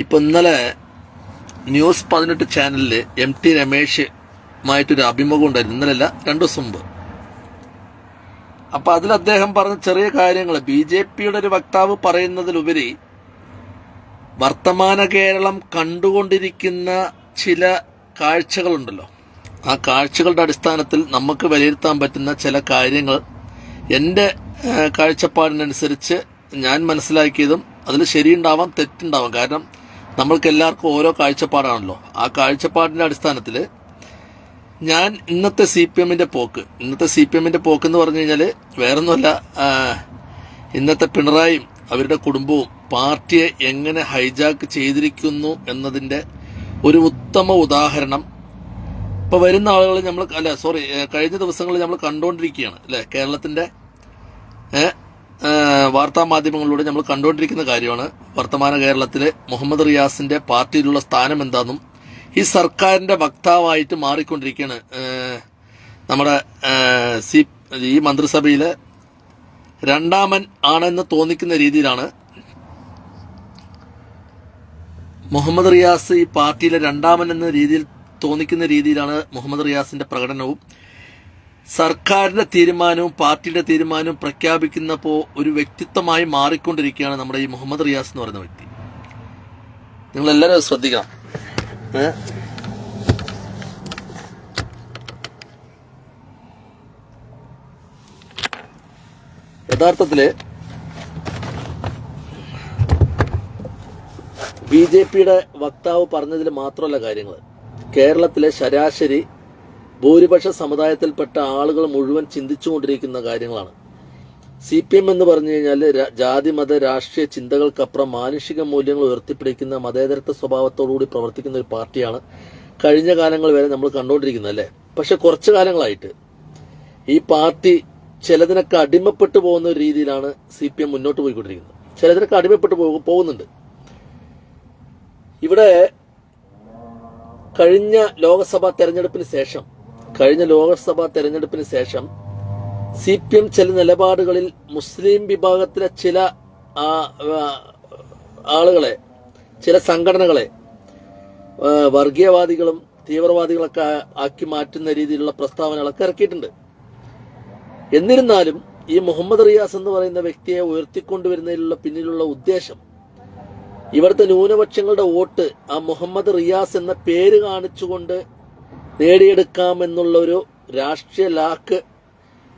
ഇപ്പം ഇന്നലെ ന്യൂസ് 18 ചാനലിൽ MT രമേശുമായിട്ടൊരു അഭിമുഖം ഉണ്ടായിരുന്നു. ഇന്നലെയല്ല, 2 ദിവസം മുമ്പ്. അപ്പം അതിൽ അദ്ദേഹം പറഞ്ഞ ചെറിയ കാര്യങ്ങൾ, BJPയുടെ ഒരു വക്താവ് പറയുന്നതിലുപരി വർത്തമാന കേരളം കണ്ടുകൊണ്ടിരിക്കുന്ന ചില കാഴ്ചകളുണ്ടല്ലോ, ആ കാഴ്ചകളുടെ അടിസ്ഥാനത്തിൽ നമുക്ക് വിലയിരുത്താൻ പറ്റുന്ന ചില കാര്യങ്ങൾ എൻ്റെ കാഴ്ചപ്പാടിനനുസരിച്ച് ഞാൻ മനസ്സിലാക്കിയതും അതിൽ ശരിയുണ്ടാവാം, തെറ്റുണ്ടാവാം. കാരണം നമ്മൾക്ക് എല്ലാവർക്കും ഓരോ കാഴ്ചപ്പാടാണല്ലോ. ആ കാഴ്ചപ്പാടിൻ്റെ അടിസ്ഥാനത്തിൽ ഞാൻ ഇന്നത്തെ CPM പോക്ക് എന്ന് പറഞ്ഞു കഴിഞ്ഞാൽ വേറൊന്നുമല്ല, ഇന്നത്തെ പിണറായിയും അവരുടെ കുടുംബവും പാർട്ടിയെ എങ്ങനെ ഹൈജാക്ക് ചെയ്തിരിക്കുന്നു എന്നതിൻ്റെ ഒരു ഉത്തമ ഉദാഹരണം ഇപ്പോൾ വരുന്ന ആളുകൾ കഴിഞ്ഞ ദിവസങ്ങളിൽ നമ്മൾ കണ്ടുകൊണ്ടിരിക്കുകയാണ് അല്ലേ. കേരളത്തിൻ്റെ വാർത്താ മാധ്യമങ്ങളിലൂടെ നമ്മൾ കണ്ടുകൊണ്ടിരിക്കുന്ന കാര്യമാണ്. വർത്തമാന കേരളത്തിൽ മുഹമ്മദ് റിയാസിൻ്റെ പാർട്ടിയിലുള്ള സ്ഥാനം എന്താണെന്നും ഈ സർക്കാരിൻ്റെ വക്താവായിട്ട് മാറിക്കൊണ്ടിരിക്കുകയാണ്. നമ്മുടെ ഈ മന്ത്രിസഭയിലെ രണ്ടാമൻ ആണെന്ന് തോന്നിക്കുന്ന രീതിയിലാണ് മുഹമ്മദ് റിയാസ്. ഈ പാർട്ടിയിലെ രണ്ടാമൻ എന്ന രീതിയിൽ തോന്നിക്കുന്ന രീതിയിലാണ് മുഹമ്മദ് റിയാസിന്റെ പ്രകടനവും സർക്കാരിന്റെ തീരുമാനവും പാർട്ടിയുടെ തീരുമാനവും പ്രഖ്യാപിക്കുന്നപ്പോൾ ഒരു വ്യക്തിത്വമായി മാറിക്കൊണ്ടിരിക്കുകയാണ് നമ്മുടെ ഈ മുഹമ്മദ് റിയാസ് എന്ന് പറയുന്ന വ്യക്തി. നിങ്ങളെല്ലാവരും ശ്രദ്ധിക്കണം. യഥാർത്ഥത്തില് BJPയുടെ വക്താവ് പറഞ്ഞതിൽ മാത്രമല്ല കാര്യങ്ങൾ, കേരളത്തിലെ ശരാശരി ഭൂരിപക്ഷ സമുദായത്തിൽപ്പെട്ട ആളുകൾ മുഴുവൻ ചിന്തിച്ചുകൊണ്ടിരിക്കുന്ന കാര്യങ്ങളാണ്. CPM എന്ന് പറഞ്ഞു കഴിഞ്ഞാൽ ജാതി മത രാഷ്ട്രീയ ചിന്തകൾക്കപ്പുറം മാനുഷിക മൂല്യങ്ങൾ ഉയർത്തിപ്പിടിക്കുന്ന മതേതരത്വ സ്വഭാവത്തോടുകൂടി പ്രവർത്തിക്കുന്ന ഒരു പാർട്ടിയാണ് കഴിഞ്ഞ കാലങ്ങൾ വരെ നമ്മൾ കണ്ടുകൊണ്ടിരിക്കുന്നത് അല്ലേ. പക്ഷെ കുറച്ചു കാലങ്ങളായിട്ട് ഈ പാർട്ടി ചിലതിനൊക്കെ അടിമപ്പെട്ടു പോകുന്ന ഒരു രീതിയിലാണ് CPM മുന്നോട്ട് പോയിക്കൊണ്ടിരിക്കുന്നത്. ചിലതിനൊക്കെ അടിമപ്പെട്ടു പോകുന്നുണ്ട്. ഇവിടെ കഴിഞ്ഞ ലോക്സഭാ തെരഞ്ഞെടുപ്പിന് ശേഷം CPM ചില നിലപാടുകളിൽ മുസ്ലിം വിഭാഗത്തിലെ ചില ആളുകളെ, ചില സംഘടനകളെ വർഗീയവാദികളും തീവ്രവാദികളൊക്കെ ആക്കി മാറ്റുന്ന രീതിയിലുള്ള പ്രസ്താവനകളൊക്കെ ഇറക്കിയിട്ടുണ്ട്. എന്നിരുന്നാലും ഈ മുഹമ്മദ് റിയാസ് എന്ന് പറയുന്ന വ്യക്തിയെ ഉയർത്തിക്കൊണ്ടുവരുന്നതിലുള്ള പിന്നിലുള്ള ഉദ്ദേശം ഇവിടുത്തെ ന്യൂനപക്ഷങ്ങളുടെ വോട്ട് ആ മുഹമ്മദ് റിയാസ് എന്ന പേര് കാണിച്ചുകൊണ്ട് നേടിയെടുക്കാമെന്നുള്ള ഒരു രാഷ്ട്രീയ ലാക്ക്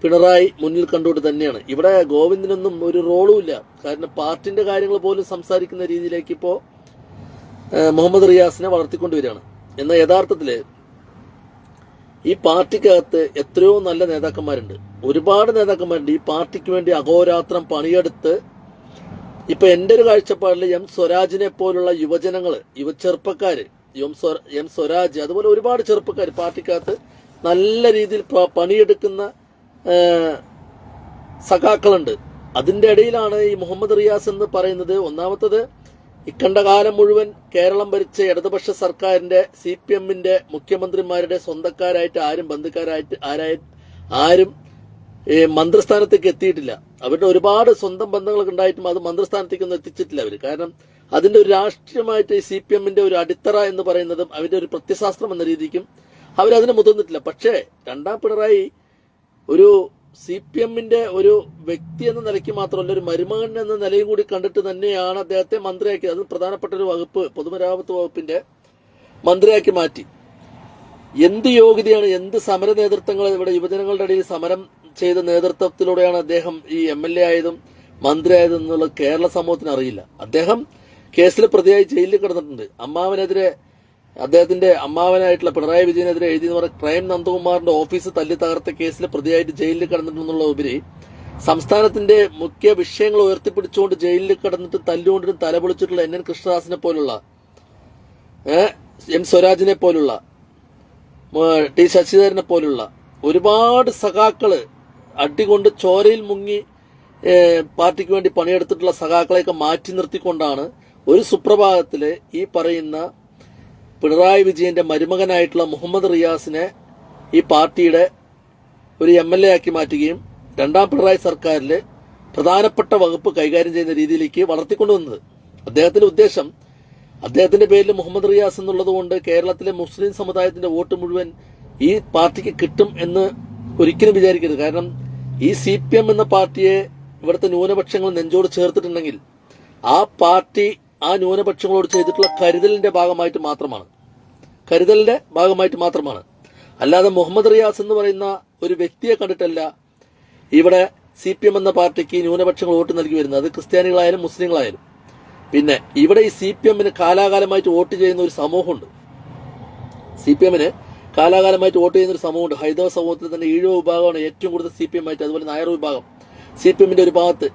പിണറായി മുന്നിൽ കണ്ടുകൊണ്ട് തന്നെയാണ്. ഇവിടെ ഗോവിന്ദനൊന്നും ഒരു റോളും ഇല്ല. കാരണം പാർട്ടിന്റെ കാര്യങ്ങൾ പോലും സംസാരിക്കുന്ന രീതിയിലേക്ക് ഇപ്പോൾ മുഹമ്മദ് റിയാസിനെ വളർത്തിക്കൊണ്ടുവരികയാണ്. എന്നാൽ യഥാർത്ഥത്തില് ഈ പാർട്ടിക്കകത്ത് എത്രയോ നല്ല നേതാക്കന്മാരുണ്ട്, ഒരുപാട് നേതാക്കന്മാരുണ്ട്. ഈ പാർട്ടിക്ക് വേണ്ടി അഹോരാത്രം പണിയെടുത്ത് ഇപ്പൊ എന്റെ ഒരു കാഴ്ചപ്പാടിൽ സ്വരാജിനെ പോലുള്ള യുവജനങ്ങള്, ചെറുപ്പക്കാര്, സ്വരാജ്, അതുപോലെ ഒരുപാട് ചെറുപ്പക്കാര് പാർട്ടിക്കകത്ത് നല്ല രീതിയിൽ പണിയെടുക്കുന്ന സഖാക്കളുണ്ട്. അതിന്റെ ഇടയിലാണ് ഈ മുഹമ്മദ് റിയാസ് എന്ന് പറയുന്നത്. ഒന്നാമത്തത്, ഇക്കണ്ട കാലം മുഴുവൻ കേരളം ഭരിച്ച ഇടതുപക്ഷ സർക്കാരിന്റെ CPMന്റെ മുഖ്യമന്ത്രിമാരുടെ സ്വന്തക്കാരായിട്ട് ആരും ബന്ധുക്കാരായിട്ട് ആരും മന്ത്രിസ്ഥാനത്തേക്ക് എത്തിയിട്ടില്ല. അവരുടെ ഒരുപാട് സ്വന്തം ബന്ധങ്ങളൊക്കെ ഉണ്ടായിട്ടും അത് മന്ത്രിസ്ഥാനത്തേക്കൊന്നും എത്തിച്ചിട്ടില്ല അവർ. കാരണം അതിന്റെ ഒരു രാഷ്ട്രീയമായിട്ട് ഈ CPMന്റെ ഒരു അടിത്തറ എന്ന് പറയുന്നതും അവരുടെ ഒരു പ്രത്യശാസ്ത്രം എന്ന രീതിക്കും അവരതിന് മുതിർന്നിട്ടില്ല. പക്ഷേ രണ്ടാം പിണറായി ഒരു CPMന്റെ ഒരു വ്യക്തി എന്ന നിലയ്ക്ക് മാത്രമല്ല, ഒരു മരുമകൻ എന്ന നിലയും കൂടി കണ്ടിട്ട് തന്നെയാണ് അദ്ദേഹത്തെ മന്ത്രിയാക്കിയത്. അത് പ്രധാനപ്പെട്ട ഒരു വകുപ്പ്, പൊതുമരാമത്ത് വകുപ്പിന്റെ മന്ത്രിയാക്കി മാറ്റി. എന്ത് യോഗ്യതയാണ്, എന്ത് സമര നേതൃത്വങ്ങൾ ഇവിടെ യുവജനങ്ങളുടെ ഇടയിൽ സമരം ചെയ്ത നേതൃത്വത്തിലൂടെയാണ് അദ്ദേഹം ഈ MLA ആയതും മന്ത്രിയായതും എന്നുള്ളത് കേരള സമൂഹത്തിന് അറിയില്ല. അദ്ദേഹം കേസിൽ പ്രതിയായി ജയിലിൽ കിടന്നിട്ടുണ്ട്. അദ്ദേഹത്തിന്റെ അമ്മാവനായിട്ടുള്ള പിണറായി വിജയനെതിരെ എഴുതിയെന്ന് പറഞ്ഞ ക്രൈം നന്ദകുമാറിന്റെ ഓഫീസ് തല്ലി തകർത്ത കേസിൽ പ്രതിയായിട്ട് ജയിലിൽ കിടന്നിട്ടുണ്ടെന്നുള്ള ഉപരി സംസ്ഥാനത്തിന്റെ മുഖ്യ വിഷയങ്ങൾ ഉയർത്തിപ്പിടിച്ചുകൊണ്ട് ജയിലിൽ കിടന്നിട്ട് തല്ലുകൊണ്ടിട്ടും തലപൊളിച്ചിട്ടുള്ള NN കൃഷ്ണദാസിനെ പോലുള്ള, സ്വരാജിനെ പോലുള്ള, T ശശിധരനെ പോലുള്ള ഒരുപാട് സഖാക്കള് അടികൊണ്ട് ചോരയിൽ മുങ്ങി പാർട്ടിക്ക് വേണ്ടി പണിയെടുത്തിട്ടുള്ള സഖാക്കളെയൊക്കെ മാറ്റി നിർത്തിക്കൊണ്ടാണ് ഒരു സുപ്രഭാതത്തില് ഈ പറയുന്ന പിണറായി വിജയന്റെ മരുമകനായിട്ടുള്ള മുഹമ്മദ് റിയാസിനെ ഈ പാർട്ടിയുടെ ഒരു MLA ആക്കി മാറ്റുകയും രണ്ടാം പിണറായി സർക്കാരിൽ പ്രധാനപ്പെട്ട വകുപ്പ് കൈകാര്യം ചെയ്യുന്ന രീതിയിലേക്ക് വളർത്തിക്കൊണ്ടുവന്നത്. അദ്ദേഹത്തിന്റെ ഉദ്ദേശം അദ്ദേഹത്തിന്റെ പേരിൽ മുഹമ്മദ് റിയാസ് എന്നുള്ളത് കൊണ്ട് കേരളത്തിലെ മുസ്ലിം സമുദായത്തിന്റെ വോട്ട് മുഴുവൻ ഈ പാർട്ടിക്ക് കിട്ടും എന്ന് ഒരിക്കലും വിചാരിക്കരുത്. കാരണം ഈ CPM എന്ന പാർട്ടിയെ ഇവിടുത്തെ ന്യൂനപക്ഷങ്ങൾ നെഞ്ചോട് ചേർത്തിട്ടുണ്ടെങ്കിൽ ആ പാർട്ടി ആ ന്യൂനപക്ഷങ്ങളോട് ചെയ്തിട്ടുള്ള കരുതലിന്റെ ഭാഗമായിട്ട് മാത്രമാണ്. അല്ലാതെ മുഹമ്മദ് റിയാസ് എന്ന് പറയുന്ന ഒരു വ്യക്തിയെ കണ്ടിട്ടല്ല ഇവിടെ CPM എന്ന പാർട്ടിക്ക് ന്യൂനപക്ഷങ്ങൾ വോട്ട് നൽകി വരുന്നത്. അത് ക്രിസ്ത്യാനികളായാലും മുസ്ലിങ്ങളായാലും. പിന്നെ ഇവിടെ ഈ CPMന് കാലാകാലമായിട്ട് വോട്ട് ചെയ്യുന്ന ഒരു സമൂഹമുണ്ട്. കാലാകാലമായിട്ട് വോട്ട് ചെയ്യുന്ന ഒരു സമൂഹമുണ്ട്. ഹൈന്ദവ സമൂഹത്തിൽ തന്നെ ഈഴവ വിഭാഗമാണ് ഏറ്റവും കൂടുതൽ CPM ആയിട്ട്, അതുപോലെ നായർ വിഭാഗം CPMന്റെ ഒരു ഭാഗത്ത്.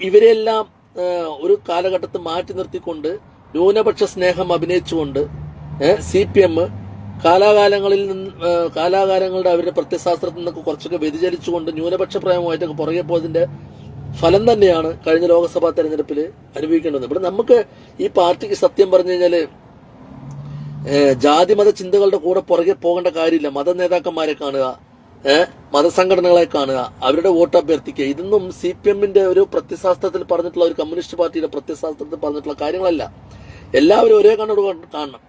ഇവരെല്ലാം ഒരു കാലഘട്ടത്തിൽ മാറ്റി നിർത്തിക്കൊണ്ട് ന്യൂനപക്ഷ സ്നേഹം അഭിനയിച്ചുകൊണ്ട് CPM കാലാകാലങ്ങളുടെ അവരുടെ പ്രത്യയശാസ്ത്രത്തിൽ നിന്നൊക്കെ കുറച്ചൊക്കെ വ്യതിചലിച്ചുകൊണ്ട് ന്യൂനപക്ഷ പ്രേമമായിട്ടൊക്കെ പുറകെ പോയതിന്റെ ഫലം തന്നെയാണ് കഴിഞ്ഞ ലോക്സഭാ തെരഞ്ഞെടുപ്പിൽ അനുഭവിക്കേണ്ടത്. ഇവിടെ നമുക്ക് ഈ പാർട്ടിക്ക് സത്യം പറഞ്ഞു കഴിഞ്ഞാല് ജാതിമത ചിന്തകളുടെ കൂടെ പുറകെ പോകേണ്ട കാര്യമില്ല. മത നേതാക്കന്മാരെ കാണുക, മതസംഘടനകളെ കാണുക, അവരുടെ വോട്ട് അഭ്യർത്ഥിക്കുക. ഇതൊന്നും CPMന്റെ ഒരു പ്രത്യയശാസ്ത്രത്തിൽ പറഞ്ഞിട്ടുള്ള, ഒരു കമ്മ്യൂണിസ്റ്റ് പാർട്ടിയുടെ പ്രത്യയശാസ്ത്രത്തിൽ പറഞ്ഞിട്ടുള്ള കാര്യങ്ങളല്ല. എല്ലാവരും ഒരേ കണ്ണോട് കാണണം.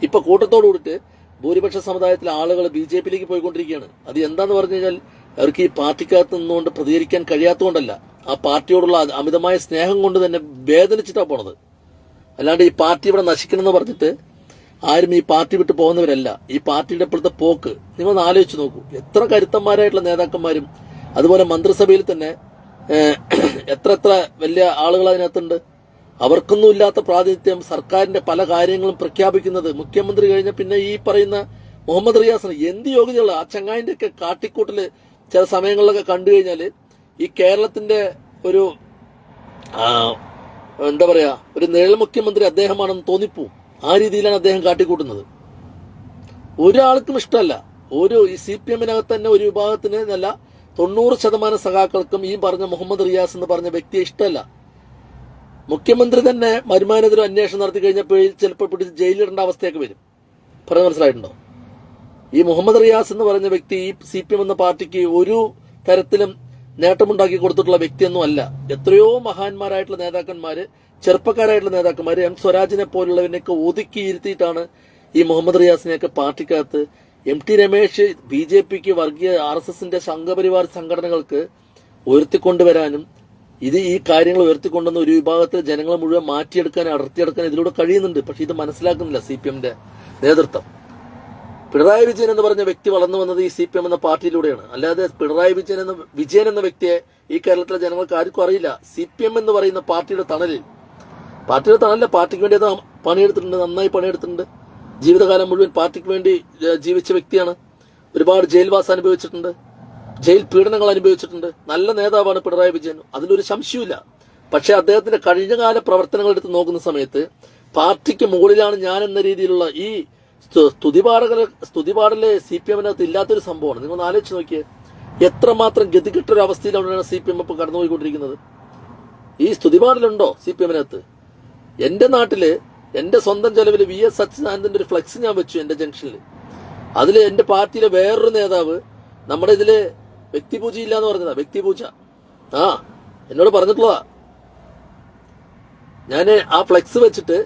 ഇപ്പൊ കൂട്ടത്തോട് കൂടിയിട്ട് ഭൂരിപക്ഷ സമുദായത്തിലെ ആളുകൾ BJPയിലേക്ക് പോയിക്കൊണ്ടിരിക്കുകയാണ്. അത് എന്താന്ന് പറഞ്ഞു കഴിഞ്ഞാൽ അവർക്ക് ഈ പാർട്ടിക്കകത്ത് നിന്നുകൊണ്ട് പ്രതികരിക്കാൻ കഴിയാത്തതുകൊണ്ടല്ല, ആ പാർട്ടിയോടുള്ള അമിതമായ സ്നേഹം കൊണ്ട് തന്നെ വേദനിച്ചിട്ടാണ് പോണത്. അല്ലാണ്ട് ഈ പാർട്ടി ഇവിടെ നശിക്കണമെന്ന് പറഞ്ഞിട്ട് ആരും ഈ പാർട്ടി വിട്ട് പോകുന്നവരല്ല. ഈ പാർട്ടിയുടെ ഇപ്പോഴത്തെ പോക്ക് നിങ്ങളൊന്ന് ആലോചിച്ച് നോക്കൂ. എത്ര കരുത്തന്മാരായിട്ടുള്ള നേതാക്കന്മാരും അതുപോലെ മന്ത്രിസഭയിൽ തന്നെ എത്ര വലിയ ആളുകൾ അതിനകത്തുണ്ട്. അവർക്കൊന്നും ഇല്ലാത്ത പ്രാതിനിധ്യം സർക്കാരിന്റെ പല കാര്യങ്ങളും പ്രഖ്യാപിക്കുന്നത് മുഖ്യമന്ത്രി കഴിഞ്ഞ പിന്നെ ഈ പറയുന്ന മുഹമ്മദ് റിയാസിന് എന്ത് യോഗ്യതയുള്ള ആ ചങ്ങായിന്റെ ഒക്കെ കാട്ടിക്കൂട്ടല് ചില സമയങ്ങളിലൊക്കെ കണ്ടു കഴിഞ്ഞാല് ഈ കേരളത്തിന്റെ ഒരു എന്താ പറയാ ഒരു നിഴൽ മുഖ്യമന്ത്രി അദ്ദേഹമാണെന്ന് തോന്നിപ്പോവും. ആ രീതിയിലാണ് അദ്ദേഹം കാട്ടിക്കൂട്ടുന്നത്. ഒരാൾക്കും ഇഷ്ടമല്ല. ഈ CPMനകത്ത് തന്നെ ഒരു വിഭാഗത്തിന് എന്നല്ല 90% സഖാക്കൾക്കും ഈ പറഞ്ഞ മുഹമ്മദ് റിയാസ് എന്ന് പറഞ്ഞ വ്യക്തിയെ ഇഷ്ടമല്ല. മുഖ്യമന്ത്രി തന്നെ വരുമാനത്തിലും അന്വേഷണം നടത്തി കഴിഞ്ഞപ്പോൾ ചിലപ്പോൾ പിടിച്ച് ജയിലിടേണ്ട അവസ്ഥയൊക്കെ വരും. പറഞ്ഞ മനസ്സിലായിട്ടുണ്ടോ? ഈ മുഹമ്മദ് റിയാസ് എന്ന് പറഞ്ഞ വ്യക്തി ഈ CPM എന്ന പാർട്ടിക്ക് ഒരു തരത്തിലും നേട്ടമുണ്ടാക്കി കൊടുത്തിട്ടുള്ള വ്യക്തിയൊന്നും അല്ല. എത്രയോ മഹാന്മാരായിട്ടുള്ള നേതാക്കന്മാര്, ചെറുപ്പക്കാരായിട്ടുള്ള നേതാക്കന്മാര്, സ്വരാജിനെ പോലുള്ളവരെയൊക്കെ ഒതുക്കിയിരുത്തിയിട്ടാണ് ഈ മുഹമ്മദ് റിയാസിനെയൊക്കെ പാർട്ടിക്കകത്ത് MT രമേശ് BJPക്ക് വർഗീയ RSSന്റെ സംഘപരിവാർ സംഘടനകൾക്ക് ഉയർത്തിക്കൊണ്ടുവരാനും ഈ കാര്യങ്ങൾ ഉയർത്തിക്കൊണ്ടുവന്ന ഒരു വിഭാഗത്തിൽ ജനങ്ങളെ മുഴുവൻ മാറ്റിയെടുക്കാനും അടർത്തിയെടുക്കാനും ഇതിലൂടെ കഴിയുന്നുണ്ട്. പക്ഷെ ഇത് മനസ്സിലാക്കുന്നില്ല CPMന്റെ നേതൃത്വം. പിണറായി വിജയൻ എന്ന് പറഞ്ഞ വ്യക്തി വളർന്നു വന്നത് ഈ CPM എന്ന പാർട്ടിയിലൂടെയാണ്. അല്ലാതെ പിണറായി വിജയൻ എന്ന വ്യക്തിയെ ഈ കേരളത്തിലെ ജനങ്ങൾക്ക് ആർക്കും അറിയില്ല. CPM എന്ന് പറയുന്ന പാർട്ടിയുടെ തണലിൽ പാർട്ടിക്ക് വേണ്ടി പണിയെടുത്തിട്ടുണ്ട്, നന്നായി പണിയെടുത്തിട്ടുണ്ട്. ജീവിതകാലം മുഴുവൻ പാർട്ടിക്ക് വേണ്ടി ജീവിച്ച വ്യക്തിയാണ്. ഒരുപാട് ജയിൽവാസം അനുഭവിച്ചിട്ടുണ്ട്, ജയിൽ പീഡനങ്ങൾ അനുഭവിച്ചിട്ടുണ്ട്. നല്ല നേതാവാണ് പിണറായി വിജയൻ, അതിലൊരു സംശയമില്ല. പക്ഷെ അദ്ദേഹത്തിന്റെ കഴിഞ്ഞകാല പ്രവർത്തനങ്ങൾ എടുത്ത് നോക്കുന്ന സമയത്ത് പാർട്ടിക്ക് മുകളിലാണ് ഞാൻ എന്ന രീതിയിലുള്ള ഈ സ്തുതിപാടല് CPMനകത്ത് ഇല്ലാത്തൊരു സംഭവമാണ്. നിങ്ങൾ ആലോചിച്ച് നോക്കിയേ, എത്രമാത്രം ഗതികെട്ടൊരു അവസ്ഥയിലാണ് CPM ഇപ്പൊ കടന്നുപോയിക്കൊണ്ടിരിക്കുന്നത്. ഈ സ്തുതിപാടലുണ്ടോ CPMനകത്ത്? എന്റെ നാട്ടില് എന്റെ സ്വന്തം ചെലവില് VS അച്യുതാനന്ദന്റെ ഒരു ഫ്ലെക്സ് ഞാൻ വെച്ചു എന്റെ ജംഗ്ഷനിൽ. അതില് എന്റെ പാർട്ടിയിലെ വേറൊരു നേതാവ് നമ്മുടെ ഇതില് വ്യക്തിപൂജ ഇല്ലാന്ന് പറഞ്ഞതാ. വ്യക്തിപൂജ എന്നോട് പറഞ്ഞിട്ടുള്ളതാ. ഞാന് ആ ഫ്ലെക്സ് വെച്ചിട്ട്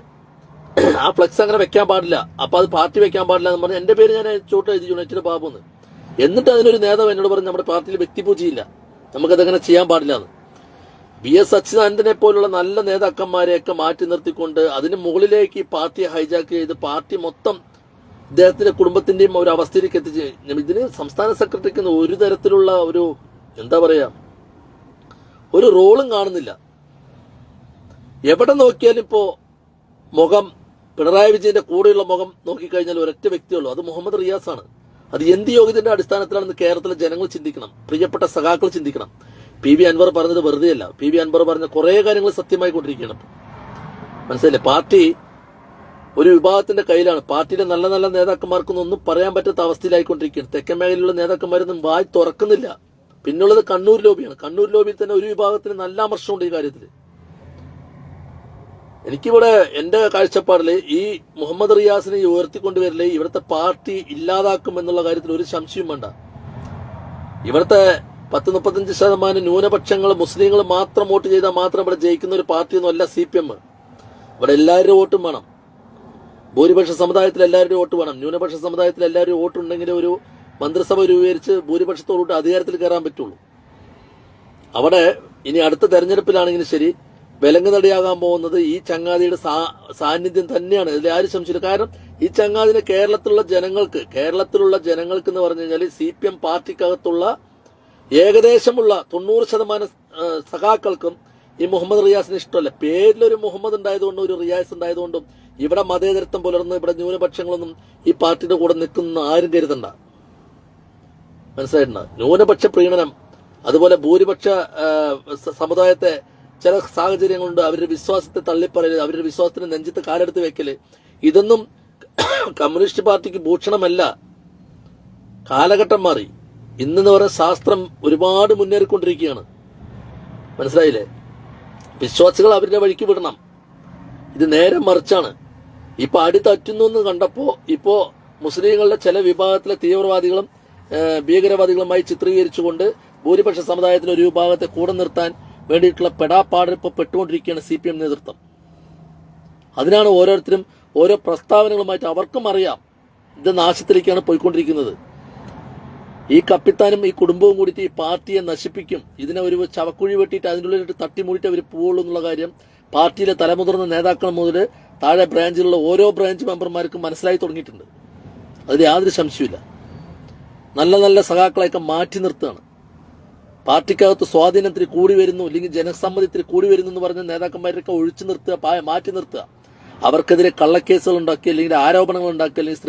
ആ ഫ്ലെക്സ് അങ്ങനെ വെക്കാൻ പാടില്ല, അപ്പൊ അത് പാർട്ടി വെക്കാൻ പാടില്ല എന്ന് പറഞ്ഞ് എന്റെ പേര് ഞാൻ ചോട്ട് എഴുതി യുണൈറ്റഡ് ബാബു എന്ന്. എന്നിട്ട് അതിനൊരു നേതാവ് എന്നോട് പറഞ്ഞു നമ്മുടെ പാർട്ടിയിൽ വ്യക്തിപൂജയില്ല, നമുക്കതങ്ങനെ ചെയ്യാൻ പാടില്ല എന്ന്. VS അച്യുതാനന്ദനെ പോലുള്ള നല്ല നേതാക്കന്മാരെയൊക്കെ മാറ്റി നിർത്തിക്കൊണ്ട് അതിന് മുകളിലേക്ക് ഈ പാർട്ടിയെ ഹൈജാക്ക് ചെയ്ത് പാർട്ടി മൊത്തം ഇദ്ദേഹത്തിന്റെ കുടുംബത്തിന്റെയും ഒരു അവസ്ഥയിലേക്ക് എത്തിച്ച് ഇതിന് സംസ്ഥാന സെക്രട്ടറിക്ക് ഒരു തരത്തിലുള്ള ഒരു എന്താ പറയാ ഒരു റോളും കാണുന്നില്ല. എവിടെ നോക്കിയാലും ഇപ്പോ മുഖം പിണറായി വിജയന്റെ കൂടെയുള്ള മുഖം നോക്കിക്കഴിഞ്ഞാൽ ഒരൊറ്റ വ്യക്തിയുള്ളൂ, അത് മുഹമ്മദ് റിയാസ് ആണ്. അത് എന്ത് യോഗ്യതയുടെ അടിസ്ഥാനത്തിലാണെന്ന് കേരളത്തിലെ ജനങ്ങൾ ചിന്തിക്കണം, പ്രിയപ്പെട്ട സഖാക്കൾ ചിന്തിക്കണം. PV അൻവർ പറഞ്ഞത് വെറുതെയല്ല. PV അൻവർ പറഞ്ഞ കുറെ കാര്യങ്ങൾ സത്യമായി കൊണ്ടിരിക്കുകയാണ്. മനസ്സിലായില്ലേ? പാർട്ടി ഒരു വിഭാഗത്തിന്റെ കയ്യിലാണ്. പാർട്ടിയിലെ നല്ല നല്ല നേതാക്കന്മാർക്കൊന്നും ഒന്നും പറയാൻ പറ്റാത്ത അവസ്ഥയിലായിക്കൊണ്ടിരിക്കുകയാണ്. തെക്കൻ മേഖലയിലുള്ള നേതാക്കന്മാരൊന്നും വായി തുറക്കുന്നില്ല. പിന്നുള്ളത് കണ്ണൂർ ലോബിയാണ്. കണ്ണൂർ ലോബിയിൽ തന്നെ ഒരു വിഭാഗത്തിന് നല്ല അമർഷമുണ്ട് ഈ കാര്യത്തിൽ. എനിക്കിവിടെ എന്റെ കാഴ്ചപ്പാടില് ഈ മുഹമ്മദ് റിയാസിനെ ഉയർത്തിക്കൊണ്ടുവരില്ലേ ഇവിടുത്തെ പാർട്ടി ഇല്ലാതാക്കും എന്നുള്ള കാര്യത്തിൽ ഒരു സംശയവും വേണ്ട. ഇവിടുത്തെ 30-35% ന്യൂനപക്ഷങ്ങൾ മുസ്ലിങ്ങൾ മാത്രം വോട്ട് ചെയ്താൽ മാത്രം ഇവിടെ ജയിക്കുന്ന ഒരു പാർട്ടിയൊന്നും അല്ല CPM. ഇവിടെ എല്ലാവരുടെ വോട്ടും വേണം. ഭൂരിപക്ഷ സമുദായത്തിൽ എല്ലാവരുടെയും വോട്ട് വേണം. ന്യൂനപക്ഷ സമുദായത്തിൽ എല്ലാവരും വോട്ടുണ്ടെങ്കിൽ ഒരു മന്ത്രിസഭ രൂപീകരിച്ച് ഭൂരിപക്ഷത്തോടുകൂടി അധികാരത്തിൽ കയറാൻ പറ്റുള്ളൂ. അവിടെ ഇനി അടുത്ത തെരഞ്ഞെടുപ്പിലാണെങ്കിലും ശരി വിലങ്ങുതടിയാകാൻ പോകുന്നത് ഈ ചങ്ങാതിയുടെ സാന്നിധ്യം തന്നെയാണ്. ഇതിൽ ആരും സംശയമില്ല. കാരണം ഈ ചങ്ങാതിനെ കേരളത്തിലുള്ള ജനങ്ങൾക്ക് എന്ന് പറഞ്ഞു കഴിഞ്ഞാൽ CPM പാർട്ടിക്കകത്തുള്ള ഏകദേശമുള്ള 90% സഖാക്കൾക്കും ഈ മുഹമ്മദ് റിയാസിന് ഇഷ്ടമല്ല. പേരിലൊരു മുഹമ്മദ് ഉണ്ടായതുകൊണ്ടും ഒരു റിയാസ് ഉണ്ടായതുകൊണ്ടും ഇവിടെ മതേതരത്വം പുലർന്ന് ഇവിടെ ന്യൂനപക്ഷങ്ങളൊന്നും ഈ പാർട്ടിയുടെ കൂടെ നിൽക്കുന്ന ആരും കരുതണ്ട. മനസ്സിലായിട്ടുണ്ട്? ന്യൂനപക്ഷ പ്രീണനം, അതുപോലെ ഭൂരിപക്ഷ സമുദായത്തെ ചില സാഹചര്യങ്ങളുണ്ട് അവരുടെ വിശ്വാസത്തെ തള്ളിപ്പറയല്, അവരുടെ വിശ്വാസത്തിന് നെഞ്ചത്ത് കാലെടുത്ത് വെക്കല്, ഇതൊന്നും കമ്മ്യൂണിസ്റ്റ് പാർട്ടിക്ക് ഭൂഷണമല്ല. കാലഘട്ടം മാറി. ഇന്നെന്ന് പറയുന്ന ശാസ്ത്രം ഒരുപാട് മുന്നേറിക്കൊണ്ടിരിക്കുകയാണ്. മനസ്സിലായില്ലേ? വിശ്വാസികൾ അവരുടെ വഴിക്ക് വിടണം. ഇത് നേരെ മറിച്ചാണ്. ഇപ്പൊ അടി തറ്റുന്നു എന്ന് കണ്ടപ്പോ ഇപ്പോ മുസ്ലിങ്ങളുടെ ചില വിഭാഗത്തിലെ തീവ്രവാദികളും ഭീകരവാദികളുമായി ചിത്രീകരിച്ചുകൊണ്ട് ഭൂരിപക്ഷ സമുദായത്തിലെ ഒരു വിഭാഗത്തെ കൂടെ നിർത്താൻ വേണ്ടിയിട്ടുള്ള പെടാപ്പാടിൽ ഇപ്പോൾ പെട്ടുകൊണ്ടിരിക്കുകയാണ് CPM നേതൃത്വം. അതിനാണ് ഓരോരുത്തരും ഓരോ പ്രസ്താവനകളുമായിട്ട് അവർക്കും അറിയാം ഇത് നാശത്തിലേക്കാണ് പോയിക്കൊണ്ടിരിക്കുന്നത്. ഈ കപ്പിത്താനും ഈ കുടുംബവും കൂടിയിട്ട് ഈ പാർട്ടിയെ നശിപ്പിക്കും. ഇതിനെ ഒരു ചവക്കുഴി വെട്ടിയിട്ട് അതിൻ്റെ ഉള്ളിലിട്ട് തട്ടിമൂടിയിട്ട് അവർ പോവുള്ളൂ എന്നുള്ള കാര്യം പാർട്ടിയിലെ തലമുതിർന്ന നേതാക്കൾ മുതൽ താഴെ ബ്രാഞ്ചിലുള്ള ഓരോ ബ്രാഞ്ച് മെമ്പർമാർക്കും മനസ്സിലായി തുടങ്ങിയിട്ടുണ്ട്. അതിൽ യാതൊരു സംശയമില്ല. നല്ല നല്ല സഖാക്കളെയൊക്കെ മാറ്റി നിർത്തുകയാണ്. പാർട്ടിക്കകത്ത് സ്വാധീനത്തിന് കൂടി വരുന്നു, അല്ലെങ്കിൽ ജനസമ്മതിത്തിന് കൂടി വരുന്നു എന്ന് പറഞ്ഞ നേതാക്കന്മാരൊക്കെ ഒഴിച്ചു നിർത്തുക, മാറ്റി നിർത്തുക. അവർക്കെതിരെ കള്ളക്കേസുകൾ ഉണ്ടാക്കി, അല്ലെങ്കിൽ ആരോപണങ്ങൾ ഉണ്ടാക്കുക, അല്ലെങ്കിൽ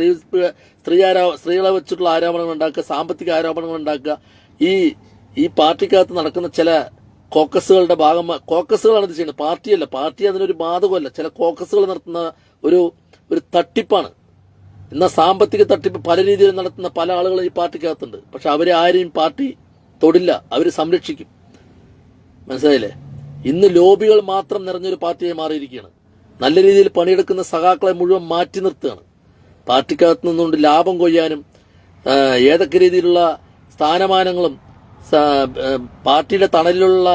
സ്ത്രീകളെ വെച്ചിട്ടുള്ള ആരോപണങ്ങൾ ഉണ്ടാക്കുക, സാമ്പത്തിക ആരോപണങ്ങൾ ഉണ്ടാക്കുക. ഈ പാർട്ടിക്കകത്ത് നടക്കുന്ന ചില കോക്കസുകളുടെ കോക്കസുകളാണ് ഇത് ചെയ്യുന്നത്. പാർട്ടിയല്ല, പാർട്ടി അതിനൊരു ബാധകമല്ല. ചില കോക്കസുകൾ നടത്തുന്ന ഒരു തട്ടിപ്പാണ്. എന്നാൽ സാമ്പത്തിക തട്ടിപ്പ് പല രീതിയിൽ നടത്തുന്ന പല ആളുകളും ഈ പാർട്ടിക്കകത്തുണ്ട്. പക്ഷെ അവരെ ആരെയും പാർട്ടി തൊടില്ല, അവർ സംരക്ഷിക്കും. മനസ്സിലായില്ലേ? ഇന്ന് ലോബികൾ മാത്രം നിറഞ്ഞൊരു പാർട്ടിയായി മാറിയിരിക്കുകയാണ്. നല്ല രീതിയിൽ പണിയെടുക്കുന്ന സഖാക്കളെ മുഴുവൻ മാറ്റി നിർത്തുകയാണ്. പാർട്ടിക്കകത്ത് നിന്നുകൊണ്ട് ലാഭം കൊയ്യാനും ഏതൊക്കെ രീതിയിലുള്ള സ്ഥാനമാനങ്ങളും പാർട്ടിയുടെ തണലിലുള്ള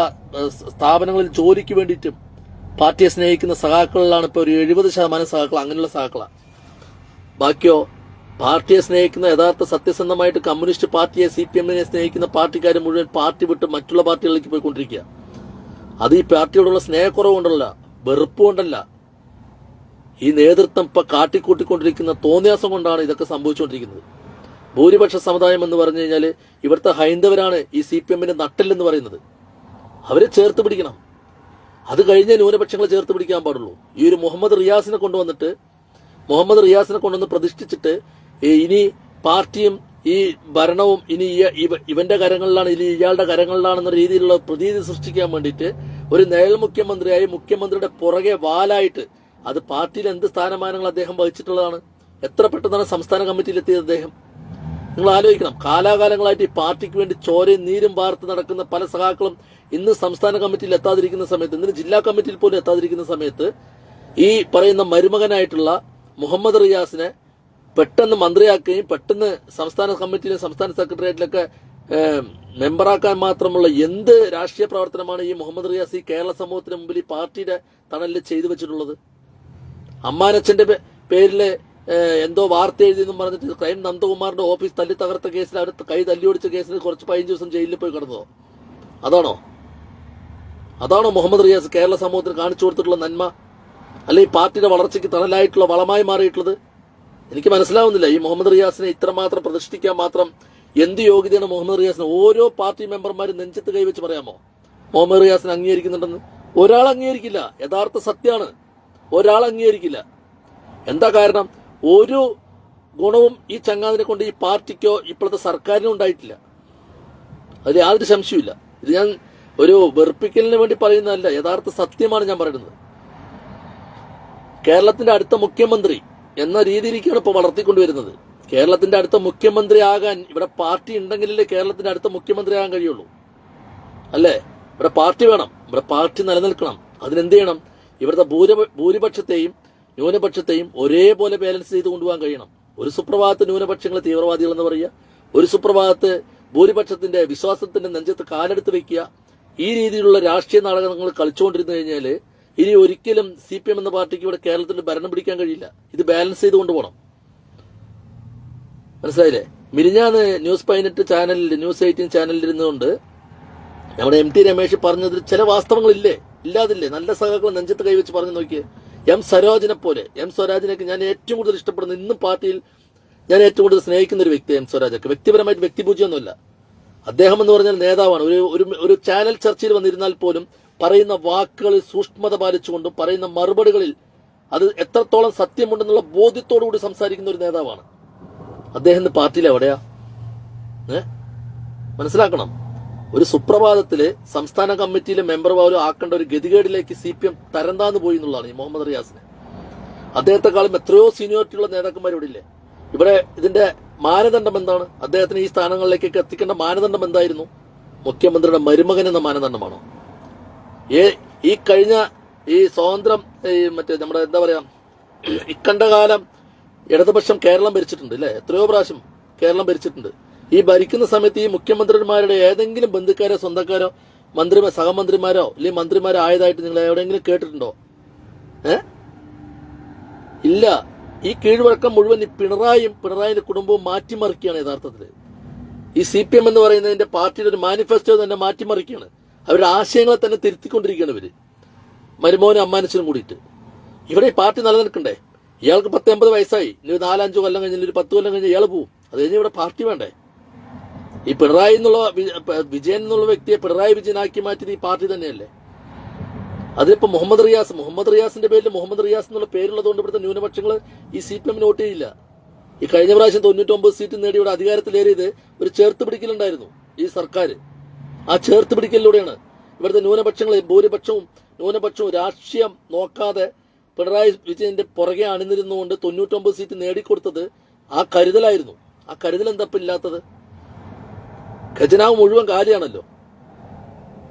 സ്ഥാപനങ്ങളിൽ ജോലിക്ക് വേണ്ടിയിട്ടും പാർട്ടിയെ സ്നേഹിക്കുന്ന സഖാക്കളിലാണ് ഇപ്പോൾ ഒരു 70% സഖാക്കൾ അങ്ങനെയുള്ള സഖാക്കളാണ്. ബാക്കിയോ പാർട്ടിയെ സ്നേഹിക്കുന്ന യഥാർത്ഥ സത്യസന്ധമായിട്ട് കമ്മ്യൂണിസ്റ്റ് പാർട്ടിയെ CPM-നെ സ്നേഹിക്കുന്ന പാർട്ടിക്കാർ മുഴുവൻ പാർട്ടി വിട്ട് മറ്റുള്ള പാർട്ടികളിലേക്ക് പോയിക്കൊണ്ടിരിക്കുക. അത് ഈ പാർട്ടിയോടുള്ള സ്നേഹക്കുറവ് കൊണ്ടല്ല, വെറുപ്പ് കൊണ്ടല്ല. ഈ നേതൃത്വം ഇപ്പൊ കാട്ടിക്കൂട്ടിക്കൊണ്ടിരിക്കുന്ന തോന്നിയാസം കൊണ്ടാണ് ഇതൊക്കെ സംഭവിച്ചുകൊണ്ടിരിക്കുന്നത്. ഭൂരിപക്ഷ സമുദായം എന്ന് പറഞ്ഞു കഴിഞ്ഞാൽ ഇവിടുത്തെ ഹൈന്ദവരാണ് ഈ CPM-ന്റെ നട്ടെല്ലെന്ന് പറയുന്നത്. അവരെ ചേർത്ത് പിടിക്കണം. അത് കഴിഞ്ഞ ന്യൂനപക്ഷങ്ങളെ ചേർത്ത് പിടിക്കാൻ പാടുള്ളൂ. ഈ ഒരു മുഹമ്മദ് റിയാസിനെ കൊണ്ടുവന്ന് പ്രതിഷ്ഠിച്ചിട്ട് ഇനി പാർട്ടിയും ഈ ഭരണവും ഇനി ഇവന്റെ കരങ്ങളിലാണ്, ഇനി ഇയാളുടെ കരങ്ങളിലാണെന്ന രീതിയിലുള്ള പ്രതീതി സൃഷ്ടിക്കാൻ വേണ്ടിയിട്ട് ഒരു നിഴൽ മുഖ്യമന്ത്രിയായി മുഖ്യമന്ത്രിയുടെ പുറകെ വാലായിട്ട് അത് പാർട്ടിയിൽ എന്ത് സ്ഥാനമാനങ്ങൾ അദ്ദേഹം വഹിച്ചിട്ടുള്ളതാണ്. എത്ര പെട്ടെന്നാണ് സംസ്ഥാന കമ്മിറ്റിയിലെത്തിയത് അദ്ദേഹം. നിങ്ങൾ ആലോചിക്കണം. കാലാകാലങ്ങളായിട്ട് ഈ പാർട്ടിക്ക് വേണ്ടി ചോരയും നീരും വാർത്ത് നടക്കുന്ന പല സഖാക്കളും ഇന്ന് സംസ്ഥാന കമ്മിറ്റിയിൽ എത്താതിരിക്കുന്ന സമയത്ത്, ഇന്ന് ജില്ലാ കമ്മിറ്റിയിൽ പോലും എത്താതിരിക്കുന്ന സമയത്ത് ഈ പറയുന്ന മരുമകനായിട്ടുള്ള മുഹമ്മദ് റിയാസിനെ പെട്ടെന്ന് മന്ത്രിയാക്കുകയും പെട്ടെന്ന് സംസ്ഥാന കമ്മിറ്റിയിലും സംസ്ഥാന സെക്രട്ടേറിയറ്റിലൊക്കെ മെമ്പറാക്കാൻ മാത്രമുള്ള എന്ത് രാഷ്ട്രീയ പ്രവർത്തനമാണ് ഈ മുഹമ്മദ് റിയാസ് ഈ കേരള സമൂഹത്തിന് മുമ്പിൽ ഈ പാർട്ടിയുടെ തണലിൽ ചെയ്തു വെച്ചിട്ടുള്ളത്? അമ്മാനച്ചന്റെ പേരിൽ എന്തോ വാർത്ത എഴുതിയെന്നും പറഞ്ഞിട്ട് ക്രൈം നന്ദകുമാറിന്റെ ഓഫീസ് തല്ലി തകർത്ത കേസിൽ അവർ കൈ തല്ലിയൊടിച്ച കേസിൽ കുറച്ച് 15 ദിവസം ജയിലിൽ പോയി കിടന്നതോ? അതാണോ മുഹമ്മദ് റിയാസ് കേരള സമൂഹത്തിന് കാണിച്ചു കൊടുത്തിട്ടുള്ള നന്മ? അല്ലെങ്കിൽ പാർട്ടിയുടെ വളർച്ചയ്ക്ക് തണലായിട്ടുള്ള വളമായി മാറിയിട്ടുള്ളത്? എനിക്ക് മനസ്സിലാവുന്നില്ല. ഈ മുഹമ്മദ് റിയാസിനെ ഇത്രമാത്രം പ്രതിഷ്ഠിക്കാൻ മാത്രം എന്ത് യോഗ്യതയാണ് മുഹമ്മദ് റിയാസിന്? ഓരോ പാർട്ടി മെമ്പർമാരും നെഞ്ചത്ത് കൈവച്ച് പറയാമോ മുഹമ്മദ് റിയാസിനെ അംഗീകരിക്കുന്നുണ്ടെന്ന്? ഒരാൾ അംഗീകരിക്കില്ല. യഥാർത്ഥ സത്യമാണ്, ഒരാൾ അംഗീകരിക്കില്ല. എന്താ കാരണം? ഒരു ഗുണവും ഈ ചങ്ങാതിനെ കൊണ്ട് ഈ പാർട്ടിക്കോ ഇപ്പോഴത്തെ സർക്കാരിനോ ഉണ്ടായിട്ടില്ല. അതിൽ യാതൊരു സംശയമില്ല. ഇത് ഞാൻ ഒരു വെറുപ്പിക്കലിന് വേണ്ടി പറയുന്നതല്ല, യഥാർത്ഥ സത്യമാണ് ഞാൻ പറയുന്നത്. കേരളത്തിന്റെ അടുത്ത മുഖ്യമന്ത്രി എന്ന രീതിയിലേക്കാണ് ഇപ്പോൾ വളർത്തിക്കൊണ്ടുവരുന്നത്. കേരളത്തിന്റെ അടുത്ത മുഖ്യമന്ത്രി ആകാൻ ഇവിടെ പാർട്ടി ഉണ്ടെങ്കിലല്ലേ കേരളത്തിന്റെ അടുത്ത മുഖ്യമന്ത്രി ആകാൻ കഴിയുള്ളൂ, അല്ലേ? ഇവിടെ പാർട്ടി വേണം, ഇവിടെ പാർട്ടി നിലനിൽക്കണം. അതിനെന്ത് ചെയ്യണം? ഇവിടുത്തെ ഭൂരിപക്ഷത്തെയും ന്യൂനപക്ഷത്തെയും ഒരേപോലെ ബാലൻസ് ചെയ്ത് കൊണ്ടുപോകാൻ കഴിയണം. ഒരു സുപ്രഭാതത്ത് ന്യൂനപക്ഷങ്ങളെ തീവ്രവാദികൾ എന്ന് പറയുക, ഒരു സുപ്രഭാതത്ത് ഭൂരിപക്ഷത്തിന്റെ വിശ്വാസത്തിന്റെ നെഞ്ചത്ത് കാലെടുത്ത് വെക്കുക. ഈ രീതിയിലുള്ള രാഷ്ട്രീയ നാടകങ്ങൾ കളിച്ചുകൊണ്ടിരുന്നു കഴിഞ്ഞാൽ ഇനി ഒരിക്കലും CPM എന്ന പാർട്ടിക്ക് ഇവിടെ കേരളത്തിൽ ഭരണം പിടിക്കാൻ കഴിയില്ല. ഇത് ബാലൻസ് ചെയ്ത് കൊണ്ടുപോകണം. മനസ്സിലായില്ലേ? മിനിഞ്ഞാന്ന് ന്യൂസ് 18 ചാനലിൽ, ന്യൂസ് 18 ചാനലിൽ ഇരുന്നുകൊണ്ട് നമ്മുടെ MT രമേശ് പറഞ്ഞതിൽ ചില വാസ്തവങ്ങളില്ലേ, ഇല്ലാതില്ലേ? നല്ല സഖാക്കൾ നെഞ്ചത്ത് കൈവച്ച് പറഞ്ഞു നോക്കിയേ. സരോജിനെ പോലെ, സ്വരാജിനൊക്കെ ഞാൻ ഏറ്റവും കൂടുതൽ ഇഷ്ടപ്പെടുന്ന, ഇന്നും പാർട്ടിയിൽ ഞാൻ ഏറ്റവും കൂടുതൽ സ്നേഹിക്കുന്ന ഒരു വ്യക്തി സ്വരാജൊക്കെ. വ്യക്തിപരമായിട്ട് വ്യക്തിപൂജ്യമൊന്നുമില്ല. അദ്ദേഹം എന്ന് പറഞ്ഞാൽ നേതാവാണ്. ഒരു ചാനൽ ചർച്ചയിൽ വന്നിരുന്നാൽ പോലും പറയുന്ന വാക്കുകളിൽ സൂക്ഷ്മത പാലിച്ചുകൊണ്ടും പറയുന്ന മറുപടികളിൽ അത് എത്രത്തോളം സത്യമുണ്ടെന്നുള്ള ബോധ്യത്തോടുകൂടി സംസാരിക്കുന്ന ഒരു നേതാവാണ് അദ്ദേഹം. പാർട്ടിയിൽ എവിടെയാ? മനസ്സിലാക്കണം. ഒരു സുപ്രഭാതത്തില് സംസ്ഥാന കമ്മിറ്റിയിലെ മെമ്പർ പോലും ആക്കേണ്ട ഒരു ഗതികേടിലേക്ക് CPM തരംതാന്ന് പോയി എന്നുള്ളതാണ് ഈ മുഹമ്മദ് റിയാസിനെ. അദ്ദേഹത്തെക്കാളും എത്രയോ സീനിയോറിറ്റി ഉള്ള നേതാക്കന്മാർ ഇവിടെ ഇല്ലേ? ഇവിടെ ഇതിന്റെ മാനദണ്ഡം എന്താണ്? അദ്ദേഹത്തിന് ഈ സ്ഥാനങ്ങളിലേക്കൊക്കെ എത്തിക്കേണ്ട മാനദണ്ഡം എന്തായിരുന്നു? മുഖ്യമന്ത്രിയുടെ മരുമകൻ എന്ന മാനദണ്ഡമാണോ? ഈ കഴിഞ്ഞ ഈ സ്വാതന്ത്ര്യം, മറ്റേ നമ്മുടെ എന്താ പറയാ, ഇക്കണ്ടകാലം ഇടതുപക്ഷം കേരളം ഭരിച്ചിട്ടുണ്ട് അല്ലെ? എത്രയോ പ്രാവശ്യം കേരളം ഭരിച്ചിട്ടുണ്ട്. ഈ ഭരിക്കുന്ന സമയത്ത് ഈ മുഖ്യമന്ത്രിമാരുടെ ഏതെങ്കിലും ബന്ധുക്കാരോ സ്വന്തക്കാരോ സഹമന്ത്രിമാരോ അല്ലെങ്കിൽ മന്ത്രിമാരോ ആയതായിട്ട് നിങ്ങൾ എവിടെയെങ്കിലും കേട്ടിട്ടുണ്ടോ? ഇല്ല. ഈ കീഴ്വഴക്കം മുഴുവൻ ഈ പിണറായിന്റെ കുടുംബവും മാറ്റിമറിക്കുകയാണ് യഥാർത്ഥത്തിൽ. ഈ CPM എന്ന് പറയുന്നതിന്റെ പാർട്ടിയുടെ ഒരു മാനിഫെസ്റ്റോ തന്നെ മാറ്റിമറിക്കുകയാണ്. അവരുടെ ആശയങ്ങളെ തന്നെ തിരുത്തിക്കൊണ്ടിരിക്കുകയാണ് ഇവര്, മരുമോനും അമ്മാനച്ചനും കൂടിയിട്ട്. ഇവിടെ ഈ പാർട്ടി നിലനിൽക്കണ്ടേ? ഇയാൾക്ക് 10-80 വയസ്സായി. ഇനി 4-5 കൊല്ലം കഴിഞ്ഞാൽ, ഒരു 10 കൊല്ലം കഴിഞ്ഞാൽ ഇയാൾ പോവും. അത് കഴിഞ്ഞ് ഇവിടെ പാർട്ടി വേണ്ടേ? ഈ പിണറായി എന്നുള്ള വിജയൻ എന്നുള്ള വ്യക്തിയെ പിണറായി വിജയനാക്കി മാറ്റിയത് ഈ പാർട്ടി തന്നെയല്ലേ? അതിലിപ്പോ മുഹമ്മദ് റിയാസിന്റെ പേരിൽ മുഹമ്മദ് റിയാസ് എന്നുള്ള പേരുള്ളതുകൊണ്ട് ഇവിടുത്തെ ന്യൂനപക്ഷങ്ങൾ ഈ CPM വോട്ട് ചെയ്യില്ല. ഈ കഴിഞ്ഞ പ്രാവശ്യം 99 സീറ്റ് നേടി ഇവിടെ അധികാരത്തിലേറിയത് ഒരു ചേർത്ത് പിടിക്കലുണ്ടായിരുന്നു ഈ സർക്കാർ. ആ ചേർത്ത് പിടിക്കലിലൂടെയാണ് ഇവിടുത്തെ ന്യൂനപക്ഷവും രാഷ്ട്രീയം നോക്കാതെ പിണറായി വിജയന്റെ പുറകെ അണിനിരുന്നുകൊണ്ട് 99 സീറ്റ് നേടിക്കൊടുത്തത് ആ കരുതലായിരുന്നു. ആ കരുതൽ എന്താ ഇല്ലാത്തത്? ഖജനാവ് മുഴുവൻ കാര്യമാണല്ലോ.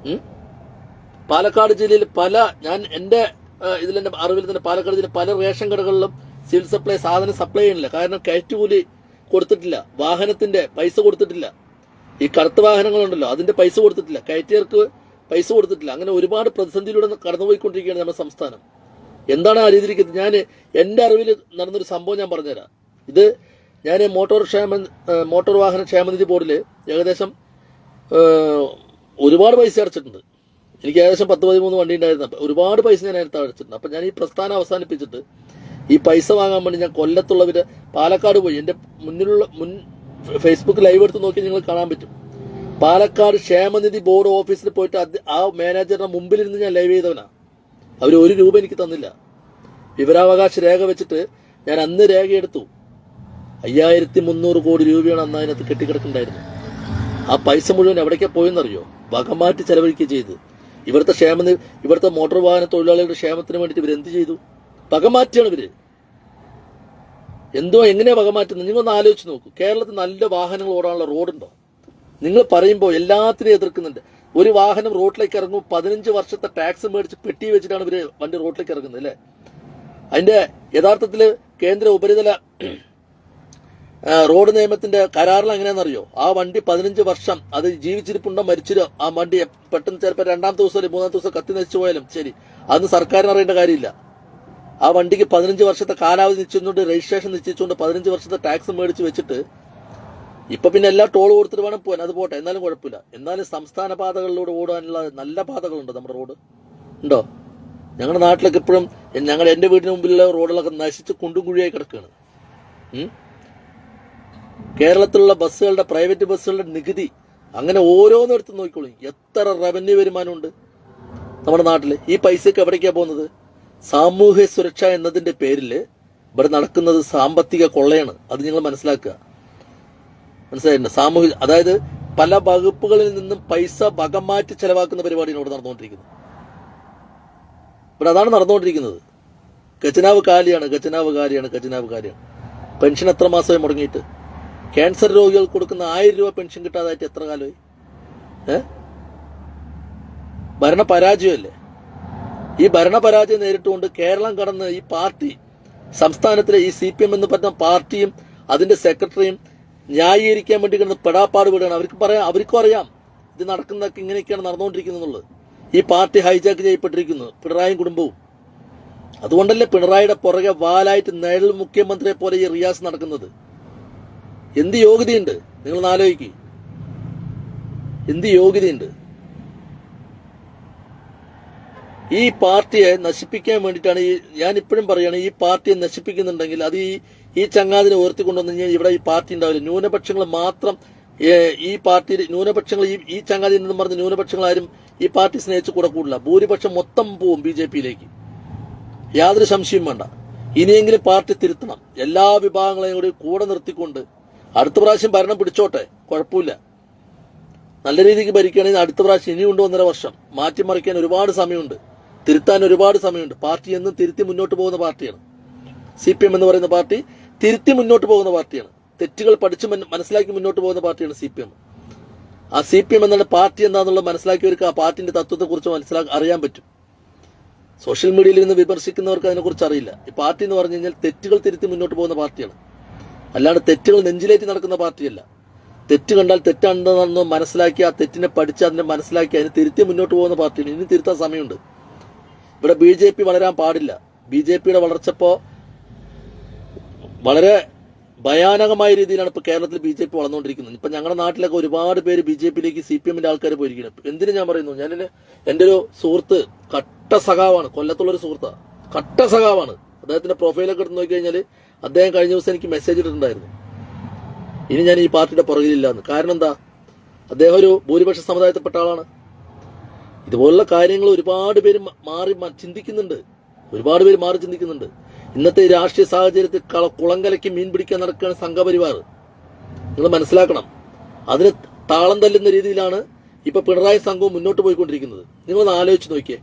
പാലക്കാട് ജില്ലയിൽ എന്റെ ഇതിലെന്റെ അറിവിൽ തന്നെ പാലക്കാട് ജില്ലയിൽ പല റേഷൻ കടകളിലും സിവിൽ സപ്ലൈ സാധനം സപ്ലൈ ചെയ്യുന്നില്ല. കാരണം കയറ്റുകൂലി കൊടുത്തിട്ടില്ല, വാഹനത്തിന്റെ പൈസ കൊടുത്തിട്ടില്ല, ഈ കറുത്ത വാഹനങ്ങളുണ്ടല്ലോ അതിന്റെ പൈസ കൊടുത്തിട്ടില്ല, കയറ്റിയർക്ക് പൈസ കൊടുത്തിട്ടില്ല. അങ്ങനെ ഒരുപാട് പ്രതിസന്ധിയിലൂടെ കടന്നുപോയിക്കൊണ്ടിരിക്കുകയാണ് നമ്മുടെ സംസ്ഥാനം. എന്താണ് ആ രീതിയിലേക്ക്? ഞാൻ എന്റെ അറിവിൽ നടന്നൊരു സംഭവം ഞാൻ പറഞ്ഞുതരാം. ഇത് ഞാൻ മോട്ടോർ വാഹന ക്ഷേമനിധി ബോർഡിൽ ഏകദേശം ഒരുപാട് പൈസ അടച്ചിട്ടുണ്ട്. എനിക്ക് ഏകദേശം 10-13 വണ്ടി ഉണ്ടായിരുന്നു. ഒരുപാട് പൈസ ഞാൻ നേരത്തെ അടച്ചിട്ടുണ്ട്. അപ്പം ഞാൻ ഈ പ്രസ്ഥാനം അവസാനിപ്പിച്ചിട്ട് ഈ പൈസ വാങ്ങാൻ വേണ്ടി ഞാൻ കൊല്ലത്തുള്ളവര് പാലക്കാട് പോയി. എൻ്റെ മുൻ ഫേസ്ബുക്ക് ലൈവ് എടുത്ത് നോക്കി നിങ്ങൾ കാണാൻ പറ്റും. പാലക്കാട് ക്ഷേമനിധി ബോർഡ് ഓഫീസിൽ പോയിട്ട് ആ മാനേജറിന്റെ മുമ്പിലിരുന്ന് ഞാൻ ലൈവ് ചെയ്തവനാ. അവർ 1 രൂപ എനിക്ക് തന്നില്ല. വിവരാവകാശ രേഖ വെച്ചിട്ട് ഞാൻ അന്ന് രേഖയെടുത്തു. 5300 കോടി രൂപയാണ് അന്ന് അതിനകത്ത് കെട്ടിക്കിടക്കുന്നുണ്ടായിരുന്നു. ആ പൈസ മുഴുവൻ എവിടേക്കാ പോയെന്നറിയോ? വകമാറ്റി ചെലവഴിക്കുക ചെയ്ത്. ഇവിടുത്തെ മോട്ടോർ വാഹന തൊഴിലാളികളുടെ ക്ഷേമത്തിന് വേണ്ടിയിട്ട് ഇവരെന്ത് ചെയ്തു? വകമാറ്റിയാണ് ഇവര്. എങ്ങനെയാ വകമാറ്റുന്നത്? നിങ്ങളൊന്ന് ആലോചിച്ച് നോക്കൂ. കേരളത്തിൽ നല്ല വാഹനങ്ങൾ ഓടാനുള്ള റോഡുണ്ടോ? നിങ്ങൾ പറയുമ്പോൾ എല്ലാത്തിനെയും എതിർക്കുന്നുണ്ട്. ഒരു വാഹനം റോഡിലേക്ക് ഇറങ്ങും, 15 വർഷത്തെ ടാക്സ് മേടിച്ച് പെട്ടി വെച്ചിട്ടാണ് ഇവര് വണ്ടി റോഡിലേക്ക് ഇറങ്ങുന്നത് അല്ലേ? അതിന്റെ യഥാർത്ഥത്തില് കേന്ദ്ര ഉപരിതല റോഡ് നിയമത്തിന്റെ കരാറിൽ എങ്ങനെയാണെന്നറിയോ? ആ വണ്ടി 15 വർഷം അത് ജീവിച്ചിരിപ്പുണ്ടോ മരിച്ചിരോ ആ വണ്ടി പെട്ടെന്ന് ചിലപ്പോൾ 2-ാമത്തെ ദിവസം അല്ലെങ്കിൽ 3-ാമത്തെ ദിവസം കത്തി നശിച്ചു പോയാലും ശരി, അതൊന്നും സർക്കാരിന് അറിയേണ്ട കാര്യമില്ല. ആ വണ്ടിക്ക് 15 വർഷത്തെ കാലാവധി നിശ്ചയിച്ചുകൊണ്ട്, രജിസ്ട്രേഷൻ നിശ്ചയിച്ചുകൊണ്ട് 15 വർഷത്തെ ടാക്സ് മേടിച്ച് വെച്ചിട്ട് ഇപ്പൊ പിന്നെ എല്ലാ ടോൾ കൊടുത്തിട്ട് വേണം പോകാൻ. അത് പോട്ടെ, എന്നാലും കുഴപ്പമില്ല. എന്നാലും സംസ്ഥാന പാതകളിലൂടെ ഓടാനുള്ള നല്ല പാതകളുണ്ടോ നമ്മുടെ റോഡ്? ഉണ്ടോ? ഞങ്ങളുടെ നാട്ടിലൊക്കെ ഇപ്പോഴും എന്റെ വീടിന് മുമ്പിലുള്ള റോഡുകളൊക്കെ നശിച്ച് കുണ്ടും കുഴിയായി കിടക്കുകയാണ്. കേരളത്തിലുള്ള ബസ്സുകളുടെ, പ്രൈവറ്റ് ബസ്സുകളുടെ നികുതി അങ്ങനെ ഓരോന്നെടുത്ത് നോക്കിക്കോളൂ. എത്ര റവന്യൂ വരുമാനമുണ്ട് നമ്മുടെ നാട്ടില്. ഈ പൈസക്ക് എവിടേക്കാ പോകുന്നത്? സാമൂഹ്യ സുരക്ഷ എന്നതിന്റെ പേരിൽ ഇവിടെ നടക്കുന്നത് സാമ്പത്തിക കൊള്ളയാണ്. അത് നിങ്ങൾ മനസ്സിലാക്കുക. മനസ്സിലായിട്ടുണ്ട്? അതായത് പല വകുപ്പുകളിൽ നിന്നും പൈസ വകമാറ്റി ചെലവാക്കുന്ന പരിപാടിയാണ് ഇവിടെ നടന്നുകൊണ്ടിരിക്കുന്നത്. ഇവിടെ അതാണ് നടന്നുകൊണ്ടിരിക്കുന്നത്. ഖജനാവ് കാലിയാണ്. പെൻഷൻ എത്ര മാസമായി മുടങ്ങിയിട്ട്? ക്യാൻസർ രോഗികൾക്ക് കൊടുക്കുന്ന 1000 രൂപ പെൻഷൻ കിട്ടാതായിട്ട് എത്ര കാലമായി? ഭരണപരാജയമല്ലേ? ഈ ഭരണപരാജയം നേരിട്ടുകൊണ്ട് കേരളം കടന്ന് ഈ പാർട്ടി, സംസ്ഥാനത്തിലെ ഈ CPM എന്ന് പറഞ്ഞ പാർട്ടിയും അതിന്റെ സെക്രട്ടറിയും ന്യായീകരിക്കാൻ വേണ്ടി കിടന്ന് പെടാപ്പാട് വിടുകയാണ്. അവർക്കും അറിയാം ഇത് നടക്കുന്നതൊക്കെ ഇങ്ങനെയൊക്കെയാണ് നടന്നുകൊണ്ടിരിക്കുന്നത്. ഈ പാർട്ടി ഹൈജാക്ക് ചെയ്യപ്പെട്ടിരിക്കുന്നു, പിണറായി കുടുംബവും. അതുകൊണ്ടല്ലേ പിണറായിയുടെ പുറകെ വാലായിട്ട് നിഴൽ മുഖ്യമന്ത്രിയെ പോലെ ഈ റിയാസ് നടക്കുന്നത്. എന്ത് യോഗ്യതയുണ്ട് നിങ്ങൾ ആലോചിക്കുക, എന്ത് യോഗ്യതയുണ്ട്. ഈ പാർട്ടിയെ നശിപ്പിക്കാൻ വേണ്ടിയിട്ടാണ് ഞാൻ ഇപ്പോഴും പറയുകയാണ്, ഈ പാർട്ടിയെ നശിപ്പിക്കുന്നുണ്ടെങ്കിൽ അത് ഈ ചങ്ങാതിനെ ഉയർത്തിക്കൊണ്ടുവന്നു കഴിഞ്ഞാൽ ഇവിടെ ഈ പാർട്ടി ഉണ്ടാവില്ല. ന്യൂനപക്ഷങ്ങൾ മാത്രം ഈ പാർട്ടി ന്യൂനപക്ഷങ്ങൾ ഈ ചങ്ങാതി എന്നും പറഞ്ഞ് ന്യൂനപക്ഷങ്ങളാരും ഈ പാർട്ടി സ്നേഹിച്ച് കൂടെ കൂടില്ല. ഭൂരിപക്ഷം മൊത്തം പോവും BJPയിലേക്ക്, യാതൊരു സംശയവും വേണ്ട. ഇനിയെങ്കിലും പാർട്ടി തിരുത്തണം, എല്ലാ വിഭാഗങ്ങളെയും കൂടി കൂടെ നിർത്തിക്കൊണ്ട്. അടുത്ത പ്രാവശ്യം ഭരണം പിടിച്ചോട്ടെ, കുഴപ്പമില്ല. നല്ല രീതിക്ക് ഭരിക്കുകയാണെങ്കിൽ അടുത്ത പ്രാവശ്യം ഇനിയുണ്ട് 1.5 വർഷം. മാറ്റിമറിക്കാൻ ഒരുപാട് സമയമുണ്ട്, തിരുത്താൻ ഒരുപാട് സമയമുണ്ട്. പാർട്ടി എന്നും തിരുത്തി മുന്നോട്ട് പോകുന്ന പാർട്ടിയാണ് CPM എന്ന് പറയുന്ന പാർട്ടി. തിരുത്തി മുന്നോട്ട് പോകുന്ന പാർട്ടിയാണ്, തെറ്റുകൾ പഠിച്ച് മനസ്സിലാക്കി മുന്നോട്ട് പോകുന്ന പാർട്ടിയാണ് CPM. ആ CPM എന്നുള്ള പാർട്ടി എന്താണെന്നുള്ളത് മനസ്സിലാക്കിയവർക്ക് ആ പാർട്ടിന്റെ തത്വത്തെക്കുറിച്ച് അറിയാൻ പറ്റും. സോഷ്യൽ മീഡിയയിൽ നിന്ന് വിമർശിക്കുന്നവർക്ക് അതിനെക്കുറിച്ച് അറിയില്ല. ഈ പാർട്ടി എന്ന് പറഞ്ഞു കഴിഞ്ഞാൽ തെറ്റുകൾ തിരുത്തി മുന്നോട്ട് പോകുന്ന പാർട്ടിയാണ്, അല്ലാണ്ട് തെറ്റുകൾ നെഞ്ചിലേറ്റി നടക്കുന്ന പാർട്ടിയല്ല. തെറ്റ് കണ്ടാൽ തെറ്റാണെന്ന് മനസ്സിലാക്കി ആ തെറ്റിനെ പഠിച്ച് അതിനെ മനസ്സിലാക്കി അതിനെ തിരുത്തി മുന്നോട്ട് പോകുന്ന പാർട്ടിയാണ്. ഇനി തിരുത്താൻ സമയമുണ്ട്. ഇവിടെ BJP വളരാൻ പാടില്ല. BJPയുടെ വളർച്ചപ്പോ വളരെ ഭയാനകമായ രീതിയിലാണ് ഇപ്പൊ കേരളത്തിൽ BJP വളർന്നുകൊണ്ടിരിക്കുന്നത്. ഇപ്പൊ ഞങ്ങളുടെ നാട്ടിലൊക്കെ ഒരുപാട് പേര് BJPയിലേക്ക് CPMന്റെ ആൾക്കാർ പോയിരിക്കുന്നത്. എന്തിനു ഞാൻ പറയുന്നു, എന്റെ ഒരു സുഹൃത്ത് കട്ട സഖാവാണ്, കൊല്ലത്തുള്ളൊരു സുഹൃത്താ, കട്ട സഖാവാണ്. അദ്ദേഹത്തിന്റെ പ്രൊഫൈലൊക്കെ എടുത്ത് നോക്കി കഴിഞ്ഞാൽ അദ്ദേഹം കഴിഞ്ഞ ദിവസം എനിക്ക് മെസ്സേജ് ഇട്ടിട്ടുണ്ടായിരുന്നു, ഇനി ഞാൻ ഈ പാർട്ടിയുടെ പുറകിലില്ലാന്ന്. കാരണം എന്താ, അദ്ദേഹം ഒരു ഭൂരിപക്ഷ സമുദായത്തിൽപ്പെട്ട ആളാണ്. ഇതുപോലുള്ള കാര്യങ്ങൾ ഒരുപാട് പേര് മാറി ചിന്തിക്കുന്നുണ്ട്. ഇന്നത്തെ രാഷ്ട്രീയ സാഹചര്യത്തിൽ കുളങ്കലയ്ക്ക് മീൻ പിടിക്കാൻ നടക്കുകയാണ് സംഘപരിവാർ. നിങ്ങൾ മനസ്സിലാക്കണം. അതിന് താളം തല്ലുന്ന രീതിയിലാണ് ഇപ്പൊ പിണറായി സംഘവും മുന്നോട്ട് പോയിക്കൊണ്ടിരിക്കുന്നത്. നിങ്ങളൊന്ന് ആലോചിച്ച് നോക്കിയേ.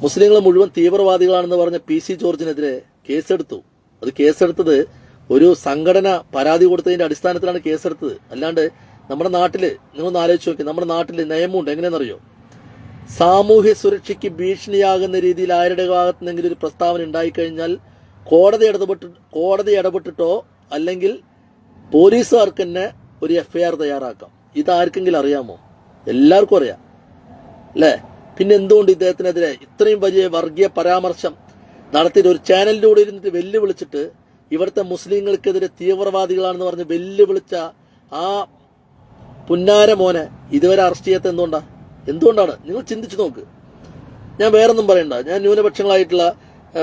മുസ്ലിങ്ങൾ മുഴുവൻ തീവ്രവാദികളാണെന്ന് പറഞ്ഞ PC ജോർജിനെതിരെ കേസെടുത്തു. അത് കേസെടുത്തത് ഒരു സംഘടന പരാതി കൊടുത്തതിന്റെ അടിസ്ഥാനത്തിലാണ് കേസെടുത്തത്. അല്ലാണ്ട് നമ്മുടെ നാട്ടില് നിങ്ങളൊന്ന് ആലോചിച്ച് നോക്കി, നമ്മുടെ നാട്ടില് നിയമമുണ്ട്. എങ്ങനെയാണെന്നറിയോ, സാമൂഹ്യ സുരക്ഷയ്ക്ക് ഭീഷണിയാകുന്ന രീതിയിൽ ആരുടെ ഭാഗത്തുനിന്നെങ്കിലും ഒരു പ്രസ്താവന ഉണ്ടായിക്കഴിഞ്ഞാൽ കോടതി ഇടപെട്ടിട്ടോ അല്ലെങ്കിൽ പോലീസുകാർക്ക് തന്നെ ഒരു FIR തയ്യാറാക്കാം. ഇതാർക്കെങ്കിലും അറിയാമോ? എല്ലാവർക്കും അറിയാം അല്ലേ? പിന്നെ എന്തുകൊണ്ട് ഇദ്ദേഹത്തിനെതിരെ ഇത്രയും വലിയ വർഗീയ പരാമർശം നടത്തിയിട്ട് ഒരു ചാനലിലൂടെ ഇരുന്നിട്ട് വെല്ലുവിളിച്ചിട്ട് ഇവിടുത്തെ മുസ്ലിങ്ങൾക്കെതിരെ തീവ്രവാദികളാണെന്ന് പറഞ്ഞ് വെല്ലുവിളിച്ച ആ പുന്നാര മോനെ ഇതുവരെ അറസ്റ്റ് ചെയ്യാത്ത എന്തുകൊണ്ടാണ്? നിങ്ങൾ ചിന്തിച്ചു നോക്ക്. ഞാൻ വേറൊന്നും പറയണ്ട, ഞാൻ ന്യൂനപക്ഷങ്ങളായിട്ടുള്ള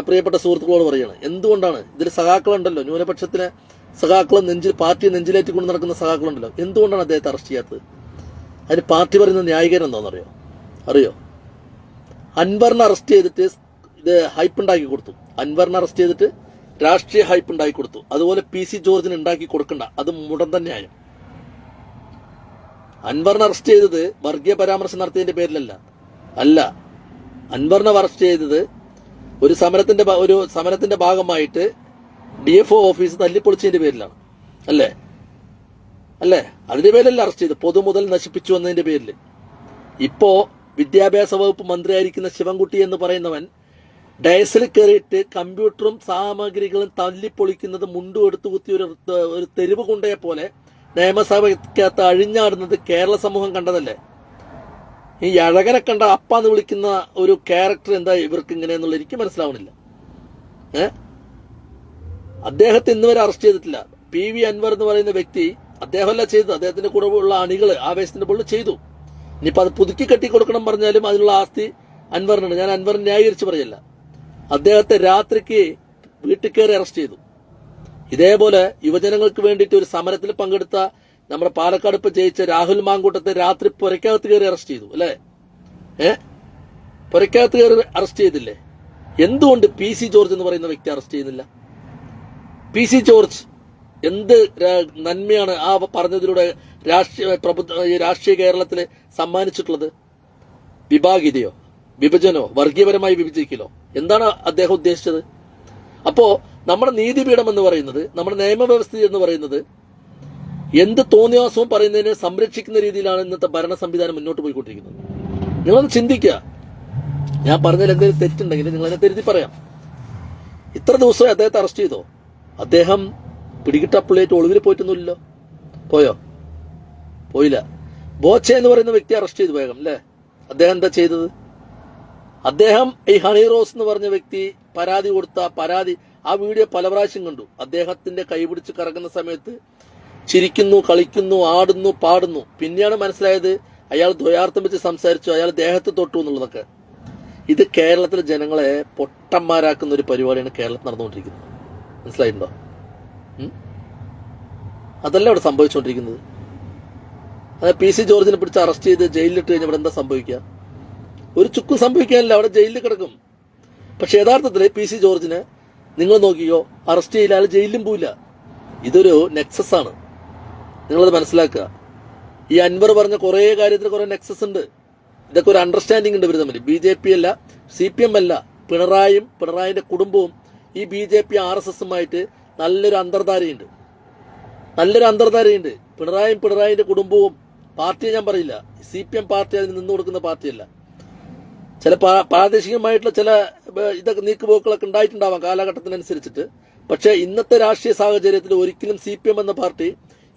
പ്രിയപ്പെട്ട സുഹൃത്തുക്കളോട് പറയുകയാണ്. എന്തുകൊണ്ടാണ് ഇതിൽ സഖാക്കളുണ്ടല്ലോ, ന്യൂനപക്ഷത്തിന് സഖാക്കളും പാർട്ടിയെ നെഞ്ചിലേറ്റിക്കൊണ്ട് നടക്കുന്ന സഖാക്കളുണ്ടല്ലോ, എന്തുകൊണ്ടാണ് അദ്ദേഹത്തെ അറസ്റ്റ് ചെയ്യാത്തത്? അതിന് പാർട്ടി പറയുന്ന ന്യായീകരണം എന്താണെന്നറിയോ? അൻവറിനെ അറസ്റ്റ് ചെയ്തിട്ട് ഇത് ഹൈപ്പ് ഉണ്ടാക്കി കൊടുത്തു. അൻവറിനെ അറസ്റ്റ് ചെയ്തിട്ട് രാഷ്ട്രീയ ഹൈപ്പ് ഉണ്ടാക്കി കൊടുത്തു. അതുപോലെ PC ജോർജിന് ഉണ്ടാക്കി കൊടുക്കണ്ട, അത് മുടന്ത ന്യായം. അൻവറിനെ അറസ്റ്റ് ചെയ്തത് വർഗീയ പരാമർശം നടത്തിയതിന്റെ പേരിലല്ല. അൻവറിനെ അറസ്റ്റ് ചെയ്തത് ഒരു സമരത്തിന്റെ ഭാഗമായിട്ട് DFO ഓഫീസ് തല്ലിപ്പൊളിച്ചതിന്റെ പേരിലാണ്. അല്ലേ? അതിന്റെ പേരിലല്ല അറസ്റ്റ് ചെയ്ത്, പൊതുമുതൽ നശിപ്പിച്ചു എന്നതിന്റെ പേരിൽ. ഇപ്പോ വിദ്യാഭ്യാസ വകുപ്പ് മന്ത്രിയായിരിക്കുന്ന ശിവൻകുട്ടി എന്ന് പറയുന്നവൻ ഡയസിൽ കയറിയിട്ട് കമ്പ്യൂട്ടറും സാമഗ്രികളും തല്ലിപ്പൊളിക്കുന്നത് മുണ്ടും എടുത്തു കുത്തി ഒരു തെരുവ് കൊണ്ടയെ പോലെ നിയമസഭയ്ക്കകത്ത് അഴിഞ്ഞാടുന്നത് കേരള സമൂഹം കണ്ടതല്ലേ? ഈ അഴകനെ കണ്ട അപ്പാന്ന് വിളിക്കുന്ന ഒരു ക്യാരക്ടർ എന്താ ഇവർക്ക് ഇങ്ങനെയെന്നുള്ള എനിക്ക് മനസ്സിലാവണില്ല. അദ്ദേഹത്തെ ഇന്നുവരെ അറസ്റ്റ് ചെയ്തിട്ടില്ല. PV അൻവർ എന്ന് പറയുന്ന വ്യക്തി അദ്ദേഹമല്ല ചെയ്തത്, അദ്ദേഹത്തിന്റെ കൂടെ ഉള്ള അണികള് ആവേശത്തിന്റെ പുള്ളിൽ ചെയ്തു. ഇനിയിപ്പോ അത് പുതുക്കി കെട്ടിക്കൊടുക്കണം പറഞ്ഞാലും അതിനുള്ള ആസ്തി അൻവറിനാണ്. ഞാൻ അൻവറിനെ ന്യായീകരിച്ച് പറയല്ല. അദ്ദേഹത്തെ രാത്രിക്ക് വീട്ടിൽ കയറി അറസ്റ്റ് ചെയ്തു. ഇതേപോലെ യുവജനങ്ങൾക്ക് വേണ്ടിയിട്ട് ഒരു സമരത്തിൽ പങ്കെടുത്ത നമ്മുടെ പാലക്കാട് ഇപ്പൊ ജയിച്ച രാഹുൽ മാങ്കൂട്ടത്തെ രാത്രി പുരക്കകത്ത് കയറി അറസ്റ്റ് ചെയ്തു അല്ലേ? പുരക്കകത്ത് കയറി അറസ്റ്റ് ചെയ്തില്ലേ? എന്തുകൊണ്ട് PC ജോർജ് എന്ന് പറയുന്ന വ്യക്തി അറസ്റ്റ് ചെയ്യുന്നില്ല? PC ജോർജ് എന്ത് നന്മയാണ് ആ പറഞ്ഞതിലൂടെ രാഷ്ട്രീയ കേരളത്തിൽ സമ്മാനിച്ചിട്ടുള്ളത്? വിഭാഗീയതയോ, വിഭജനോ, വർഗീയപരമായി വിഭജിക്കലോ? എന്താണ് അദ്ദേഹം ഉദ്ദേശിച്ചത്? അപ്പോ നമ്മുടെ നീതിപീഠം എന്ന് പറയുന്നത്, നമ്മുടെ നിയമവ്യവസ്ഥ എന്ന് പറയുന്നത് എന്ത് തോന്നിയാസവും പറയുന്നതിനെ സംരക്ഷിക്കുന്ന രീതിയിലാണ് ഇന്നത്തെ ഭരണ സംവിധാനം മുന്നോട്ട് പോയിക്കൊണ്ടിരിക്കുന്നത്. നിങ്ങളൊന്ന് ചിന്തിക്കുക. ഞാൻ പറഞ്ഞതിൽ എന്തെങ്കിലും തെറ്റുണ്ടെങ്കിൽ നിങ്ങൾ എന്നെ തിരുത്തി പറയാം. ഇത്ര ദിവസമായി അദ്ദേഹത്തെ അറസ്റ്റ് ചെയ്തോ? അദ്ദേഹം പിടികിട്ടപ്പുള്ളിയായിട്ട് ഒളിവിൽ പോയിട്ടൊന്നുമില്ലല്ലോ. പോയില്ല. ബോച്ചെ എന്ന് പറയുന്ന വ്യക്തി അറസ്റ്റ് ചെയ്തു വേഗം അല്ലേ? അദ്ദേഹം എന്താ ചെയ്തത്? അദ്ദേഹം ഈ ഹണി റോസ് എന്ന് പറഞ്ഞ വ്യക്തി പരാതി കൊടുത്ത പരാതി ആ വീഡിയോ പല പ്രാവശ്യം കണ്ടു. അദ്ദേഹത്തിന്റെ കൈപിടിച്ച് കറങ്ങുന്ന സമയത്ത് ചിരിക്കുന്നു, കളിക്കുന്നു, ആടുന്നു, പാടുന്നു. പിന്നെയാണ് മനസ്സിലായത് അയാൾ ദ്വയാർത്ഥം വെച്ച് സംസാരിച്ചു, അയാൾ ദേഹത്ത് തൊട്ടു എന്നുള്ളതൊക്കെ. ഇത് കേരളത്തിലെ ജനങ്ങളെ പൊട്ടന്മാരാക്കുന്ന ഒരു പരിപാടിയാണ് കേരളത്തിൽ നടന്നുകൊണ്ടിരിക്കുന്നത്. മനസ്സിലായിട്ടുണ്ടോ? അതല്ല അവിടെ സംഭവിച്ചുകൊണ്ടിരിക്കുന്നത്. അത് പി സി ജോർജിനെ പിടിച്ച് അറസ്റ്റ് ചെയ്ത് ജയിലിലിട്ട് കഴിഞ്ഞാൽ ഇവിടെ എന്താ സംഭവിക്കുക? ഒരു ചുക്കും സംഭവിക്കാനില്ല, അവിടെ ജയിലിൽ കിടക്കും. പക്ഷെ യഥാർത്ഥത്തിൽ പി സി ജോർജിനെ നിങ്ങൾ നോക്കിയോ, അറസ്റ്റ് ചെയ്യില്ല, അയാൾ ജയിലിലും പോയില്ല. ഇതൊരു നെക്സസ് ആണ്, നിങ്ങളത് മനസ്സിലാക്കുക. ഈ അൻവർ പറഞ്ഞ കുറേ കാര്യത്തിൽ കുറെ നെക്സസ് ഉണ്ട്. ഇതൊക്കെ ഒരു അണ്ടർസ്റ്റാൻഡിംഗ് ഉണ്ട് ഇവർ തമ്മിൽ. BJP അല്ല, CPM അല്ല, പിണറായിന്റെ കുടുംബവും ഈ BJP RSSുമായിട്ട് നല്ലൊരു അന്തർധാരയുണ്ട്. പിണറായിന്റെ കുടുംബവും പാർട്ടിയെ ഞാൻ പറയില്ല, CPM പാർട്ടി അതിന് നിന്നു കൊടുക്കുന്ന പാർട്ടിയല്ല. ചില പ്രാദേശികമായിട്ടുള്ള ചില ഇതൊക്കെ നീക്കുപോക്കുകളൊക്കെ ഉണ്ടായിട്ടുണ്ടാവാം കാലഘട്ടത്തിനനുസരിച്ചിട്ട്. പക്ഷെ ഇന്നത്തെ രാഷ്ട്രീയ സാഹചര്യത്തിൽ ഒരിക്കലും CPM എന്ന പാർട്ടി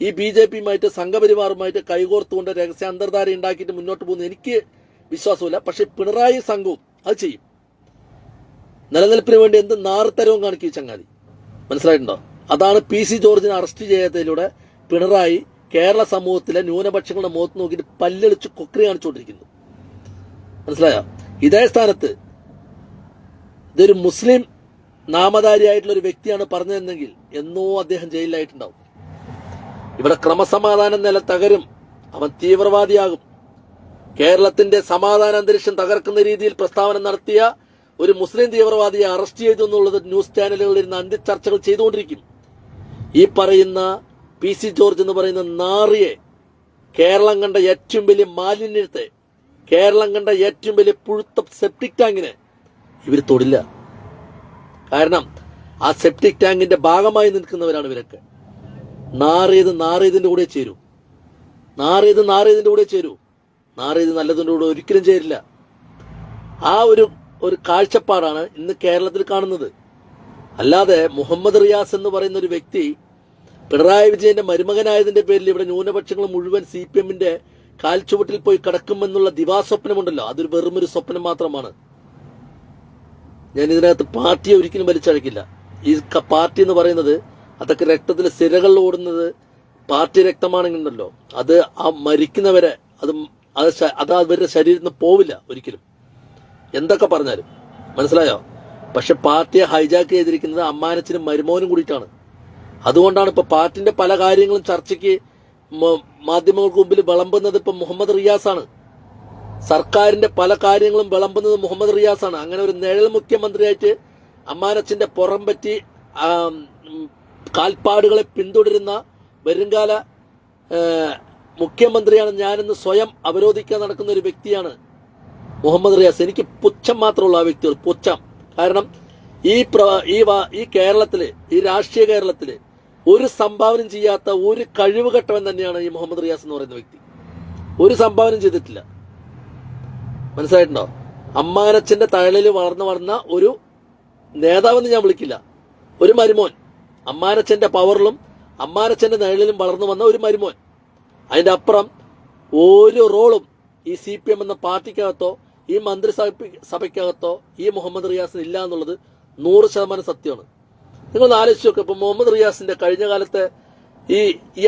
ഈ BJPയുമായിട്ട് സംഘപരിവാറുമായിട്ട് കൈകോർത്തുകൊണ്ട് രഹസ്യ അന്തർധാര ഉണ്ടാക്കിയിട്ട് മുന്നോട്ട് പോകുന്ന എനിക്ക് വിശ്വാസമില്ല. പക്ഷെ പിണറായി സംഘവും അത് ചെയ്യും. നിലനിൽപ്പിന് വേണ്ടി എന്ത് നാർത്തരവും കാണിക്കും ഈ ചങ്ങാതി. മനസ്സിലായിട്ടുണ്ടോ? അതാണ് പി സി ജോർജിനെ അറസ്റ്റ് ചെയ്യാത്തതിലൂടെ പിണറായി കേരള സമൂഹത്തിലെ ന്യൂനപക്ഷങ്ങളുടെ മുഖത്ത് നോക്കിയിട്ട് പല്ലളിച്ച് കൊക്കറി കാണിച്ചുകൊണ്ടിരിക്കുന്നു. മനസ്സിലായോ? ഇതേ സ്ഥാനത്ത് ഇതൊരു മുസ്ലിം നാമധാരിയായിട്ടുള്ള ഒരു വ്യക്തിയാണ് പറഞ്ഞതെന്നെങ്കിൽ എന്നോ അദ്ദേഹം ജയിലിലായിട്ടുണ്ടാവും. ഇവിടെ ക്രമസമാധാന നില തകരും, അവൻ തീവ്രവാദിയാകും. കേരളത്തിന്റെ സമാധാന അന്തരീക്ഷം തകർക്കുന്ന രീതിയിൽ പ്രസ്താവന നടത്തിയ ഒരു മുസ്ലിം തീവ്രവാദിയെ അറസ്റ്റ് ചെയ്തു എന്നുള്ളത് ന്യൂസ് ചാനലുകളിൽ ഇരുന്ന് അന്ത്യചർച്ചകൾ ചെയ്തുകൊണ്ടിരിക്കും. ഈ പറയുന്ന പി സി ജോർജ് എന്ന് പറയുന്ന നാറിയെ, കേരളം കണ്ട ഏറ്റവും വലിയ മാലിന്യത്തെ, കേരളം കണ്ട ഏറ്റവും വലിയ പുഴുത്ത സെപ്റ്റിക് ടാങ്കിനെ ഇവർ തൊടില്ല. കാരണം ആ സെപ്റ്റിക് ടാങ്കിന്റെ ഭാഗമായി നിൽക്കുന്നവരാണ് ഇവരൊക്കെ. നാറിയതിന്റെ കൂടെ ചേരൂ, നാറിയതിന്റെ നല്ലതിന്റെ കൂടെ ഒരിക്കലും ചേരില്ല. ആ ഒരു കാഴ്ചപ്പാടാണ് ഇന്ന് കേരളത്തിൽ കാണുന്നത്. അല്ലാതെ മുഹമ്മദ് റിയാസ് എന്ന് പറയുന്ന ഒരു വ്യക്തി പിണറായി വിജയന്റെ മരുമകനായതിന്റെ പേരിൽ ഇവിടെ ന്യൂനപക്ഷങ്ങൾ മുഴുവൻ CPMന്റെ കാൽച്ചുവട്ടിൽ പോയി കിടക്കുമെന്നുള്ള ദിവാസ്വപ്നമുണ്ടല്ലോ, അതൊരു വെറുമൊരു സ്വപ്നം മാത്രമാണ്. ഞാൻ ഇതിനകത്ത് പാർട്ടിയെ ഒരിക്കലും വലിച്ചഴക്കില്ല. ഈ പാർട്ടി എന്ന് പറയുന്നത് അതൊക്കെ രക്തത്തിൽ സിരകളിൽ ഓടുന്നത് പാർട്ടി രക്തമാണെങ്കിലുണ്ടല്ലോ, അത് ആ മരിക്കുന്നവരെ അത് അവരുടെ ശരീരത്തിൽ നിന്ന് പോവില്ല ഒരിക്കലും, എന്തൊക്കെ പറഞ്ഞാലും. മനസ്സിലായോ? പക്ഷെ പാർട്ടിയെ ഹൈജാക്ക് ചെയ്തിരിക്കുന്നത് അമ്മാനച്ചനും മരുമോനും കൂടിയിട്ടാണ്. അതുകൊണ്ടാണ് ഇപ്പൊ പാർട്ടിന്റെ പല കാര്യങ്ങളും ചർച്ചയ്ക്ക് മാധ്യമങ്ങൾക്ക് മുമ്പിൽ വിളമ്പുന്നത് ഇപ്പൊ മുഹമ്മദ് റിയാസാണ്. സർക്കാരിന്റെ പല കാര്യങ്ങളും വിളമ്പുന്നത് മുഹമ്മദ് റിയാസാണ്. അങ്ങനെ ഒരു നിഴൽ മുഖ്യമന്ത്രിയായിട്ട് അമ്മാനച്ചന്റെ പുറം പറ്റി കാൽപ്പാടുകളെ പിന്തുടരുന്ന വരുംകാല മുഖ്യമന്ത്രിയാണ് ഞാനെന്ന് സ്വയം അവരോധിക്കാൻ നടക്കുന്ന ഒരു വ്യക്തിയാണ് മുഹമ്മദ് റിയാസ്. എനിക്ക് പുച്ഛം മാത്രമുള്ള ആ വ്യക്തികൾ, പുച്ഛം. കാരണം ഈ കേരളത്തില്, ഈ രാഷ്ട്രീയ കേരളത്തില് ഒരു സംഭാവന ചെയ്യാത്ത ഒരു കഴിവുകെട്ടവൻ തന്നെയാണ് ഈ മുഹമ്മദ് റിയാസ് എന്ന് പറയുന്ന വ്യക്തി. ഒരു സംഭാവന ചെയ്തിട്ടില്ല. മനസ്സിലായിട്ടുണ്ടോ? അമ്മാനച്ചന്റെ തഴലിൽ വളർന്ന ഒരു നേതാവെന്ന് ഞാൻ വിളിക്കില്ല, ഒരു മരുമോൻ. അമ്മാനച്ചന്റെ പവറിലും അമ്മാനച്ചന്റെ നിഴലിലും വളർന്നു വന്ന ഒരു മരുമോൻ. അതിന്റെ അപ്പുറം ഒരു റോളും ഈ CPM എന്ന പാർട്ടിക്കകത്തോ ഈ മന്ത്രിസഭയ്ക്കകത്തോ ഈ മുഹമ്മദ് റിയാസിന് ഇല്ല എന്നുള്ളത് 100% സത്യമാണ്. നിങ്ങൾ ആലോചിച്ച് നോക്കുക. ഇപ്പൊ മുഹമ്മദ് റിയാസിന്റെ കഴിഞ്ഞ കാലത്തെ ഈ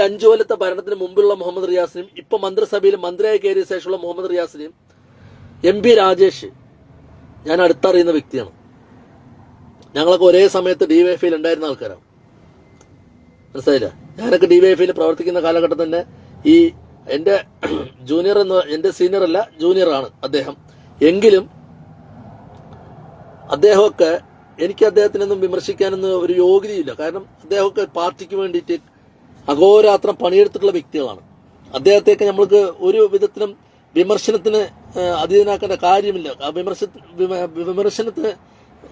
5 കൊല്ലത്തെ ഭരണത്തിന് മുമ്പുള്ള മുഹമ്മദ് റിയാസിനും ഇപ്പൊ മന്ത്രിസഭയിൽ മന്ത്രിയായി കയറിയ ശേഷമുള്ള മുഹമ്മദ് റിയാസിനെയും MP രാജേഷ് ഞാൻ അടുത്തറിയുന്ന വ്യക്തിയാണ്. ഞങ്ങളൊക്കെ ഒരേ സമയത്ത് DYFIയിൽ ഉണ്ടായിരുന്ന ആൾക്കാരാണ്. മനസ്സിലായില്ല? ഞാനൊക്കെ DYFIയിൽ പ്രവർത്തിക്കുന്ന കാലഘട്ടം തന്നെ ഈ എന്റെ ജൂനിയർ എന്റെ സീനിയർ അല്ല, ജൂനിയറാണ് അദ്ദേഹം. എങ്കിലും അദ്ദേഹമൊക്കെ എനിക്ക് അദ്ദേഹത്തിനൊന്നും വിമർശിക്കാനൊന്നും ഒരു യോഗ്യതയില്ല. കാരണം അദ്ദേഹമൊക്കെ പാർട്ടിക്ക് വേണ്ടിയിട്ട് അഹോരാത്രം പണിയെടുത്തിട്ടുള്ള വ്യക്തികളാണ്. അദ്ദേഹത്തെയൊക്കെ നമ്മൾക്ക് ഒരു വിധത്തിലും വിമർശനത്തിന് അധീനനാക്കേണ്ട കാര്യമില്ല, വിമർശനത്തിന്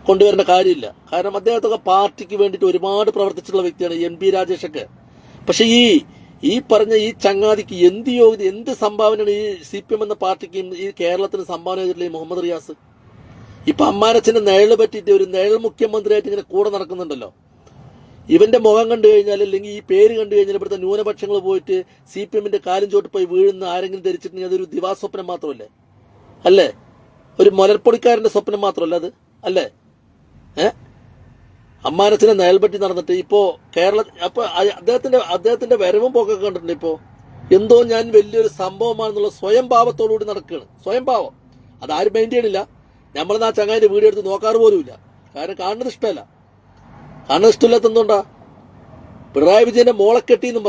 കൊണ്ടുവരേണ്ട കാര്യമില്ല. കാരണം അദ്ദേഹത്തൊക്കെ പാർട്ടിക്ക് വേണ്ടിയിട്ട് ഒരുപാട് പ്രവർത്തിച്ചിട്ടുള്ള വ്യക്തിയാണ് MP രാജേഷൊക്കെ. പക്ഷെ ഈ പറഞ്ഞ ഈ ചങ്ങാതിക്ക് എന്ത് യോഗ്യത, എന്ത് സംഭാവനയാണ് ഈ CPM എന്ന പാർട്ടിക്ക് ഈ കേരളത്തിന് സംഭാവന ചെയ്തിട്ടുള്ള ഈ മുഹമ്മദ് റിയാസ്? ഇപ്പൊ അമ്മാനച്ചന്റെ നിഴല് പറ്റിയിട്ട് ഒരു നിഴൽ മുഖ്യമന്ത്രിയായിട്ട് ഇങ്ങനെ കൂടെ നടക്കുന്നുണ്ടല്ലോ. ഇവന്റെ മുഖം കണ്ടു കഴിഞ്ഞാൽ, അല്ലെങ്കിൽ ഈ പേര് കണ്ടു കഴിഞ്ഞാൽ ഇവിടുത്തെ ന്യൂനപക്ഷങ്ങൾ പോയിട്ട് CPMന്റെ കാലും ചോട്ട് പോയി വീഴുന്ന ആരെങ്കിലും ധരിച്ചിട്ടുണ്ടെങ്കിൽ അതൊരു ദിവാസ്വപ്നം മാത്രമല്ലേ? അല്ലേ? ഒരു മുലൽപ്പൊടിക്കാരന്റെ സ്വപ്നം മാത്രമല്ല അത്, അല്ലേ? അമ്മാനച്ചനെ നയൽപറ്റി നടന്നിട്ട് ഇപ്പോ അപ്പൊ അദ്ദേഹത്തിന്റെ വരവും പോക്കൊക്കെ കണ്ടിട്ടുണ്ട്. ഇപ്പോ എന്തോ ഞാൻ വലിയൊരു സംഭവമാണെന്നുള്ള സ്വയം ഭാവത്തോടുകൂടി നടക്കുകയാണ്. സ്വയം ഭാവം അതാരും മെയിൻ ചെയ്യണില്ല. നമ്മളെന്നാ ചങ്ങായിന്റെ വീഡിയോ എടുത്ത് നോക്കാറ് പോലുമില്ല. കാരണം കാണുന്നത് ഇഷ്ടമല്ല. കാണുന്നത് ഇഷ്ടമില്ലാത്ത എന്തുകൊണ്ടാ? പിണറായി വിജയന്റെ മോളക്കെട്ടി എന്നും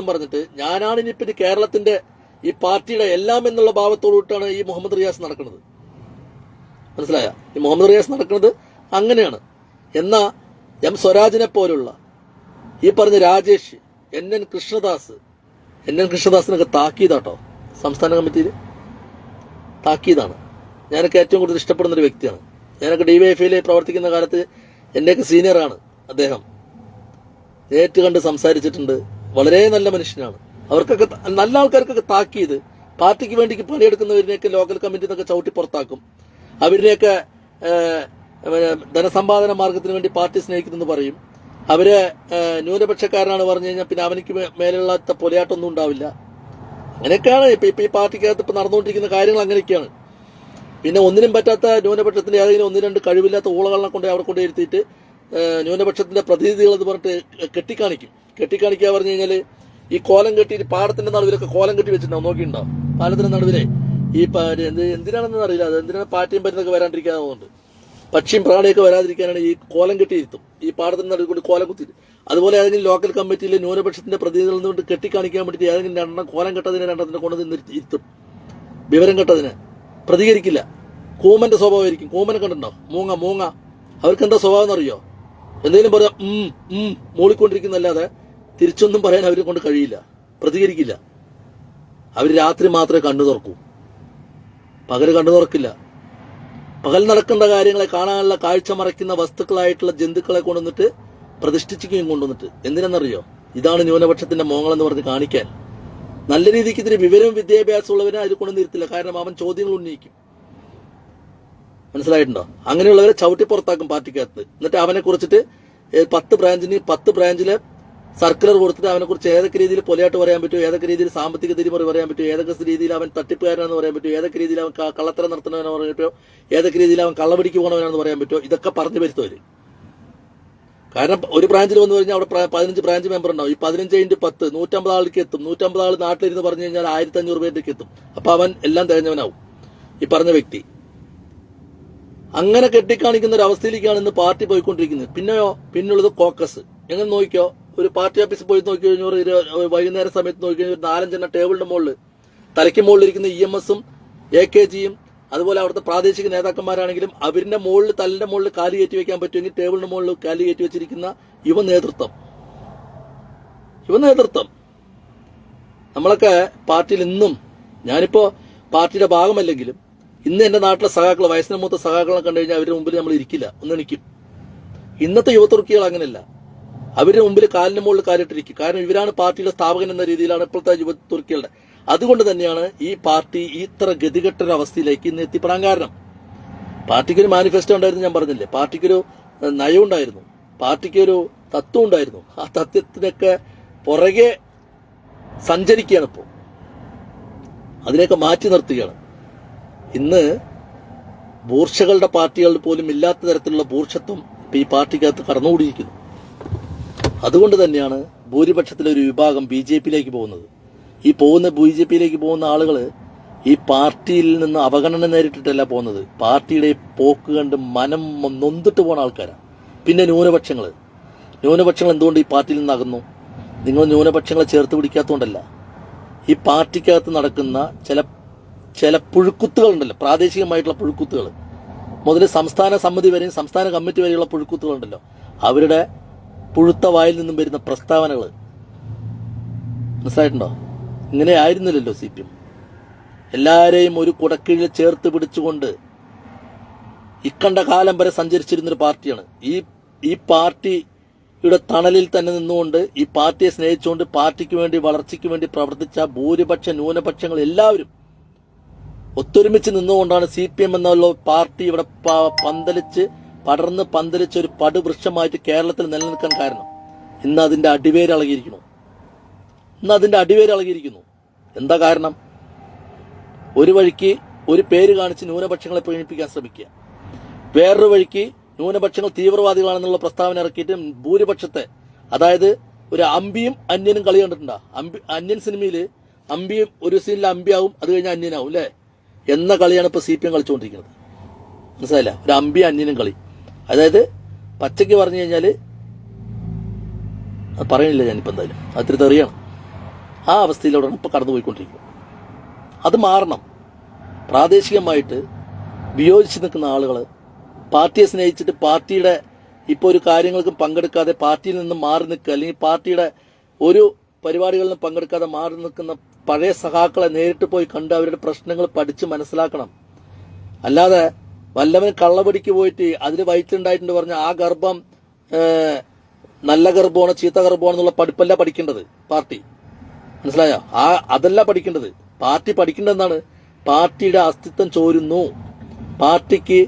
പറഞ്ഞിട്ട് ഞാനാണ് ഇനിയിപ്പോ കേരളത്തിന്റെ ഈ പാർട്ടിയുടെ എല്ലാം എന്നുള്ള ഭാവത്തോടുകൂട്ടാണ് ഈ മുഹമ്മദ് റിയാസ് നടക്കുന്നത്. മനസ്സിലായ? ഈ മുഹമ്മദ് റിയാസ് നടക്കുന്നത് അങ്ങനെയാണ്. എന്നാ എം സ്വരാജിനെ പോലുള്ള ഈ പറഞ്ഞ രാജേഷ്, എൻ കൃഷ്ണദാസിനൊക്കെ താക്കീതാട്ടോ. സംസ്ഥാന കമ്മിറ്റിയിൽ താക്കീതാണ്. ഞാനൊക്കെ ഏറ്റവും കൂടുതൽ ഇഷ്ടപ്പെടുന്ന ഒരു വ്യക്തിയാണ്. ഞാനൊക്കെ ഡിവൈഎഫ്ഐയിൽ പ്രവർത്തിക്കുന്ന കാലത്ത് എന്റെയൊക്കെ സീനിയറാണ് അദ്ദേഹം. നേരിട്ട് കണ്ട് സംസാരിച്ചിട്ടുണ്ട്. വളരെ നല്ല മനുഷ്യനാണ്. അവർക്കൊക്കെ, നല്ല ആൾക്കാർക്കൊക്കെ താക്കീത്, പാർട്ടിക്ക് വേണ്ടി പണിയെടുക്കുന്നവരിനെയൊക്കെ ലോക്കൽ കമ്മിറ്റി നിന്നൊക്കെ ചവിട്ടി പുറത്താക്കും. അവരിനെയൊക്കെ ധനസമ്പാദന മാർഗത്തിന് വേണ്ടി പാർട്ടി സ്നേഹിക്കുന്നെന്ന് പറയും. അവരെ ന്യൂനപക്ഷക്കാരനാണ് പറഞ്ഞു കഴിഞ്ഞാൽ പിന്നെ അവനിക്ക് മേലുള്ള പൊലയാട്ടൊന്നും ഉണ്ടാവില്ല. അങ്ങനെയൊക്കെയാണ് ഇപ്പൊ ഈ പാർട്ടിക്കകത്ത് ഇപ്പൊ നടന്നുകൊണ്ടിരിക്കുന്ന കാര്യങ്ങൾ. അങ്ങനെയൊക്കെയാണ്. പിന്നെ ഒന്നിനും പറ്റാത്ത ന്യൂനപക്ഷത്തിന്റെ ഏതെങ്കിലും ഒന്ന് രണ്ട് കഴിവില്ലാത്ത ഊളകളെ കൊണ്ട് അവിടെ കൊണ്ട് ഇരുത്തിയിട്ട് ന്യൂനപക്ഷത്തിന്റെ പ്രതിനിധികൾ എന്ന് പറഞ്ഞിട്ട് കെട്ടിക്കാണിക്കുക പറഞ്ഞു കഴിഞ്ഞാല് ഈ കോലം കെട്ടി പാടത്തിന്റെ നടുവിലൊക്കെ കോലം കെട്ടി വെച്ചിട്ടുണ്ടാവും. നോക്കിയിട്ടുണ്ടോ? പാലത്തിന്റെ നടുവിലെ ഈ എന്തിനാണെന്ന് അറിയില്ല. അത് എന്തിനാണ് പാർട്ടിയും പറ്റുന്നൊക്കെ വരാണ്ടിരിക്കാവുന്നുണ്ട്. പക്ഷിയും പ്രാണിയൊക്കെ വരാതിരിക്കാനാണ് ഈ കോലം കെട്ടിയിരുത്തും. ഈ പാടത്തിന്റെ നടുവിൽ കൊണ്ട് കോലം കുത്തിയിട്ട്. അതുപോലെ ഏതെങ്കിലും ലോക്കൽ കമ്മിറ്റിയിൽ ന്യൂനപക്ഷത്തിന്റെ പ്രതിനിധികളിൽ നിന്നുകൊണ്ട് കെട്ടിക്കാണിക്കാൻ വേണ്ടിയിട്ട് ഏതെങ്കിലും രണ്ടെണ്ണം കോലം കെട്ടതിനെ രണ്ടെണ്ണത്തിനെ കൊണ്ടുവന്ന് ഇരുത്തും. വിവരം കെട്ടതിന് പ്രതികരിക്കില്ല. കൂമന്റെ സ്വഭാവമായിരിക്കും. കൂമനെ കണ്ടിട്ടുണ്ടോ? മൂങ്ങ അവർക്ക് എന്താ സ്വഭാവം എന്നറിയോ? എന്തെങ്കിലും പറയാം മൂളിക്കൊണ്ടിരിക്കുന്നല്ലാതെ തിരിച്ചൊന്നും പറയാൻ അവരെ കൊണ്ട് കഴിയില്ല. പ്രതികരിക്കില്ല. അവർ രാത്രി മാത്രമേ കണ്ണു തുറക്കൂ. പകല് കണ്ണു തുറക്കില്ല. പകൽ നടക്കുന്ന കാര്യങ്ങളെ കാണാനുള്ള കാഴ്ച മറയ്ക്കുന്ന വസ്തുക്കളായിട്ടുള്ള ജന്തുക്കളെ കൊണ്ടുവന്നിട്ട് പ്രതിഷ്ഠിക്കുകയും കൊണ്ടുവന്നിട്ട് എന്തിനെന്നറിയോ? ഇതാണ് ന്യൂനപക്ഷത്തിന്റെ മോങ്ങളെന്ന് പറഞ്ഞ് കാണിക്കാൻ. നല്ല രീതിക്ക് ഇതിന് വിവരവും വിദ്യാഭ്യാസം ഉള്ളവരെ അതിൽ കൊണ്ടുവന്നിരുത്തില്ല. കാരണം അവൻ ചോദ്യങ്ങൾ ഉന്നയിക്കും. മനസ്സിലായിട്ടുണ്ടോ? അങ്ങനെയുള്ളവരെ ചവിട്ടി പുറത്താക്കും പാർട്ടിക്കകത്ത്. എന്നിട്ട് അവനെ കുറിച്ചിട്ട് 10 ബ്രാഞ്ചിലെ സർക്കുലർ കൊടുത്തിട്ട് അവനെ കുറിച്ച് ഏതൊക്കെ രീതിയിൽ പൊലയാട്ട് പറയാൻ പറ്റുമോ, ഏതൊക്കെ രീതിയിൽ സാമ്പത്തിക തിരിമറി പറയാൻ പറ്റുമോ, ഏതൊക്കെ രീതിയിൽ അവൻ തട്ടിപ്പുകാരനാണെന്ന് പറയാൻ പറ്റുമോ, ഏതൊക്കെ രീതിയിൽ അവൻ കള്ളത്തരം നടത്തുന്നവനെന്ന് പറയാൻ പറ്റുമോ, ഏതൊക്കെ രീതിയിൽ അവൻ കള്ളപിടിക്ക് പോകണവനാണെന്ന് പറയാൻ പറ്റുമോ, ഇതൊക്കെ പറഞ്ഞു വരുത്തുവര്. കാരണം ഒരു ബ്രാഞ്ചിൽ വന്നു കഴിഞ്ഞാൽ അവിടെ 15 ബ്രാഞ്ച് മെമ്പർ ഉണ്ടാവും. ഈ 15 × 10 150 ആൾക്ക് എത്തും. 150 ആൾ നാട്ടിലിരുന്ന് പറഞ്ഞു കഴിഞ്ഞാൽ 1500 പേരിലേക്ക് എത്തും. അപ്പൊ അവൻ എല്ലാം തികഞ്ഞവനാവും ഈ പറഞ്ഞ വ്യക്തി. അങ്ങനെ കെട്ടിക്കാണിക്കുന്ന ഒരു അവസ്ഥയിലേക്കാണ് ഇന്ന് പാർട്ടി പോയിക്കൊണ്ടിരിക്കുന്നത്. പിന്നുള്ളത് കോക്കസ്. എങ്ങനെ നോക്കിക്കോ? ഒരു പാർട്ടി ഓഫീസിൽ പോയി നോക്കി കഴിഞ്ഞാൽ വൈകുന്നേരം സമയത്ത് നോക്കി കഴിഞ്ഞാൽ 4-5 ടേബിളിന്റെ മുകളിൽ തലയ്ക്ക് മുകളിലിരിക്കുന്ന EMS-ഉം AKG-യും അതുപോലെ അവിടുത്തെ പ്രാദേശിക നേതാക്കന്മാരാണെങ്കിലും അവരുടെ മുകളിൽ തലിന്റെ മുകളിൽ കാല് കയറ്റി വെക്കാൻ പറ്റുമെങ്കിൽ ടേബിളിന്റെ മുകളിൽ കാല് കയറ്റി വെച്ചിരിക്കുന്ന യുവ നേതൃത്വം. നമ്മളൊക്കെ പാർട്ടിയിൽ ഇന്നും, ഞാനിപ്പോ പാർട്ടിയുടെ ഭാഗമല്ലെങ്കിലും ഇന്ന് എന്റെ നാട്ടിലെ സഖാക്കൾ, വയസ്സിന് മൂത്ത സഖാക്കളെ കണ്ടു കഴിഞ്ഞാൽ അവരുടെ മുമ്പിൽ നമ്മൾ ഇരിക്കില്ല, ഒന്നെണിക്കും. ഇന്നത്തെ യുവതുർക്കികൾ അങ്ങനെയല്ല. അവരുടെ മുമ്പിൽ കാലിന് മുകളിൽ കാലിട്ടിരിക്കും. കാരണം ഇവരാണ് പാർട്ടിയുടെ സ്ഥാപകൻ എന്ന രീതിയിലാണ് ഇപ്പോഴത്തെ യുവതുർക്കികളുടെ. അതുകൊണ്ട് തന്നെയാണ് ഈ പാർട്ടി ഇത്ര ഗതികെട്ടൊരവസ്ഥയിലേക്ക് ഇന്ന് എത്തിപ്പെടാൻ കാരണം. പാർട്ടിക്കൊരു മാനിഫെസ്റ്റോ ഉണ്ടായിരുന്നു, ഞാൻ പറഞ്ഞില്ലേ. പാർട്ടിക്കൊരു നയം ഉണ്ടായിരുന്നു, പാർട്ടിക്കൊരു തത്വം ഉണ്ടായിരുന്നു. ആ തത്വത്തിനൊക്കെ പുറകെ സഞ്ചരിക്കുകയാണ് ഇപ്പോൾ. അതിനെയൊക്കെ മാറ്റി നിർത്തുകയാണ്. ഇന്ന് ബൂർഷകളുടെ പാർട്ടികൾ പോലും ഇല്ലാത്ത തരത്തിലുള്ള ബൂർഷത്വം ഈ പാർട്ടിക്കകത്ത് കടന്നുകൂടിയിരിക്കുന്നു. അതുകൊണ്ട് തന്നെയാണ് ഭൂരിപക്ഷത്തിലൊരു വിഭാഗം BJP-യിലേക്ക് പോകുന്നത്. ഈ BJP-യിലേക്ക് പോകുന്ന ആളുകൾ ഈ പാർട്ടിയിൽ നിന്ന് അവഗണന നേരിട്ടിട്ടല്ല പോകുന്നത്. പാർട്ടിയുടെ പോക്ക് കണ്ട് മനം നൊന്തിട്ട് പോകുന്ന ആൾക്കാരാണ്. പിന്നെ ന്യൂനപക്ഷങ്ങൾ എന്തുകൊണ്ട് ഈ പാർട്ടിയിൽ നിന്ന് അകന്നു? നിങ്ങൾ ന്യൂനപക്ഷങ്ങളെ ചേർത്ത് പിടിക്കാത്തതുകൊണ്ടല്ല. ഈ പാർട്ടിക്കകത്ത് നടക്കുന്ന ചില പുഴുക്കുത്തുകളുണ്ടല്ലോ, പ്രാദേശികമായിട്ടുള്ള പുഴുക്കുത്തുകൾ മുതൽ സംസ്ഥാന സമിതി വരെയും സംസ്ഥാന കമ്മിറ്റി വരെയുള്ള പുഴുക്കുത്തുകളുണ്ടല്ലോ, അവരുടെ പുഴുത്ത വായിൽ നിന്നും വരുന്ന പ്രസ്താവനകൾ മനസ്സിലായിട്ടുണ്ടോ? ഇങ്ങനെ ആയിരുന്നില്ലല്ലോ CPM. എല്ലാരെയും ഒരു കുടക്കീഴിൽ ചേർത്ത് പിടിച്ചുകൊണ്ട് ഇക്കണ്ട കാലം വരെ സഞ്ചരിച്ചിരുന്നൊരു പാർട്ടിയാണ്. ഈ പാർട്ടിയുടെ തണലിൽ തന്നെ നിന്നുകൊണ്ട്, ഈ പാർട്ടിയെ സ്നേഹിച്ചുകൊണ്ട്, പാർട്ടിക്ക് വേണ്ടി വളർച്ചയ്ക്ക് വേണ്ടി പ്രവർത്തിച്ച ഭൂരിപക്ഷ ന്യൂനപക്ഷങ്ങൾ എല്ലാവരും ഒത്തൊരുമിച്ച് നിന്നുകൊണ്ടാണ് CPM എന്നുള്ള പാർട്ടി ഇവിടെ പന്തലിച്ച ഒരു പടുവൃക്ഷമായിട്ട് കേരളത്തിൽ നിലനിൽക്കാൻ കാരണം. ഇന്ന് അതിന്റെ അടിവേര് ഇളകിയിരിക്കുന്നു. എന്താ കാരണം? ഒരു വഴിക്ക് ഒരു പേര് കാണിച്ച് ന്യൂനപക്ഷങ്ങളെ പ്രീണിപ്പിക്കാൻ ശ്രമിക്കുക. വേറൊരു വഴിക്ക് ന്യൂനപക്ഷങ്ങൾ തീവ്രവാദികളാണെന്നുള്ള പ്രസ്താവന ഇറക്കിയിട്ട് ഭൂരിപക്ഷത്തെ, അതായത് ഒരു അമ്പിയും അന്യനും കളി കണ്ടിട്ടുണ്ടോ? അന്യൻ സിനിമയിൽ അമ്പിയും ഒരു സീനിൽ അമ്പിയാവും, അത് കഴിഞ്ഞാൽ അന്യനാവും അല്ലേ എന്ന കളിയാണ് ഇപ്പോൾ CPM കളിച്ചുകൊണ്ടിരിക്കുന്നത്. മനസ്സിലായില്ല? ഒരു അമ്പി അന്യനും കളി. അതായത് പച്ചയ്ക്ക് പറഞ്ഞു കഴിഞ്ഞാൽ പറയണില്ല ഞാനിപ്പോൾ, എന്തായാലും അത്തിരി തെറിയാണ്. ആ അവസ്ഥയിലൂടെയാണ് ഇപ്പോൾ കടന്നുപോയിക്കൊണ്ടിരിക്കുന്നത്. അത് മാറണം. പ്രാദേശികമായിട്ട് വിയോജിച്ച് നിൽക്കുന്ന ആളുകൾ പാർട്ടിയെ സ്നേഹിച്ചിട്ട് പാർട്ടിയുടെ ഇപ്പോൾ ഒരു കാര്യങ്ങൾക്കും പങ്കെടുക്കാതെ പാർട്ടിയിൽ നിന്ന് മാറി നിൽക്കുക, അല്ലെങ്കിൽ പാർട്ടിയുടെ ഒരു പരിപാടികളിലും പങ്കെടുക്കാതെ മാറി നിൽക്കുന്ന പഴയ സഖാക്കളെ നേരിട്ട് പോയി കണ്ട് അവരുടെ പ്രശ്നങ്ങൾ പഠിച്ച് മനസ്സിലാക്കണം. അല്ലാതെ വല്ലവനും കള്ളപടിക്ക് പോയിട്ട് അതിൽ വയറ്റിലുണ്ടായിട്ടുണ്ട് പറഞ്ഞ ആ ഗർഭം നല്ല ഗർഭമാണോ ചീത്ത ഗർഭമാണോ എന്നുള്ള പഠിപ്പല്ല പഠിക്കേണ്ടത് പാർട്ടി. മനസ്സിലായോ? അതല്ല പഠിക്കേണ്ടത്. പാർട്ടി പഠിക്കേണ്ടത് എന്താണ്? പാർട്ടിയുടെ അസ്തിത്വം ചോരുന്നു, പാർട്ടിക്ക്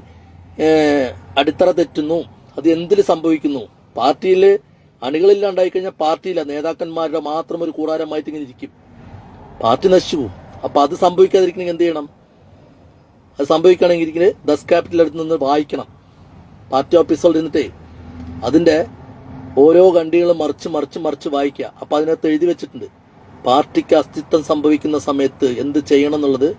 അടിത്തറ തെറ്റുന്നു, അത് എന്തിൽ സംഭവിക്കുന്നു. പാർട്ടിയിൽ അണികളില്ലാണ്ടായി കഴിഞ്ഞാൽ പാർട്ടിയില്ല, നേതാക്കന്മാരുടെ മാത്രം ഒരു കൂടാരമായിട്ട് ഇങ്ങനെ ഇരിക്കും, പാർട്ടി നശിച്ചു പോകും. അപ്പൊ അത് സംഭവിക്കാതിരിക്കണമെങ്കിൽ എന്ത് ചെയ്യണം? അത് സംഭവിക്കുകയാണെങ്കിൽ ദസ് ക്യാപിറ്റൽ അടുത്ത് നിന്ന് വായിക്കണം. പാർട്ടി ഓഫീസുകൾ ഇരുന്നിട്ടേ അതിന്റെ ഓരോ ഖണ്ഡികളും മറിച്ച് വായിക്കുക. അപ്പൊ അതിനകത്ത് എഴുതി വെച്ചിട്ടുണ്ട് പാർട്ടിക്ക് അസ്തിത്വം സംഭവിക്കുന്ന സമയത്ത് എന്ത് ചെയ്യണം എന്നുള്ളത്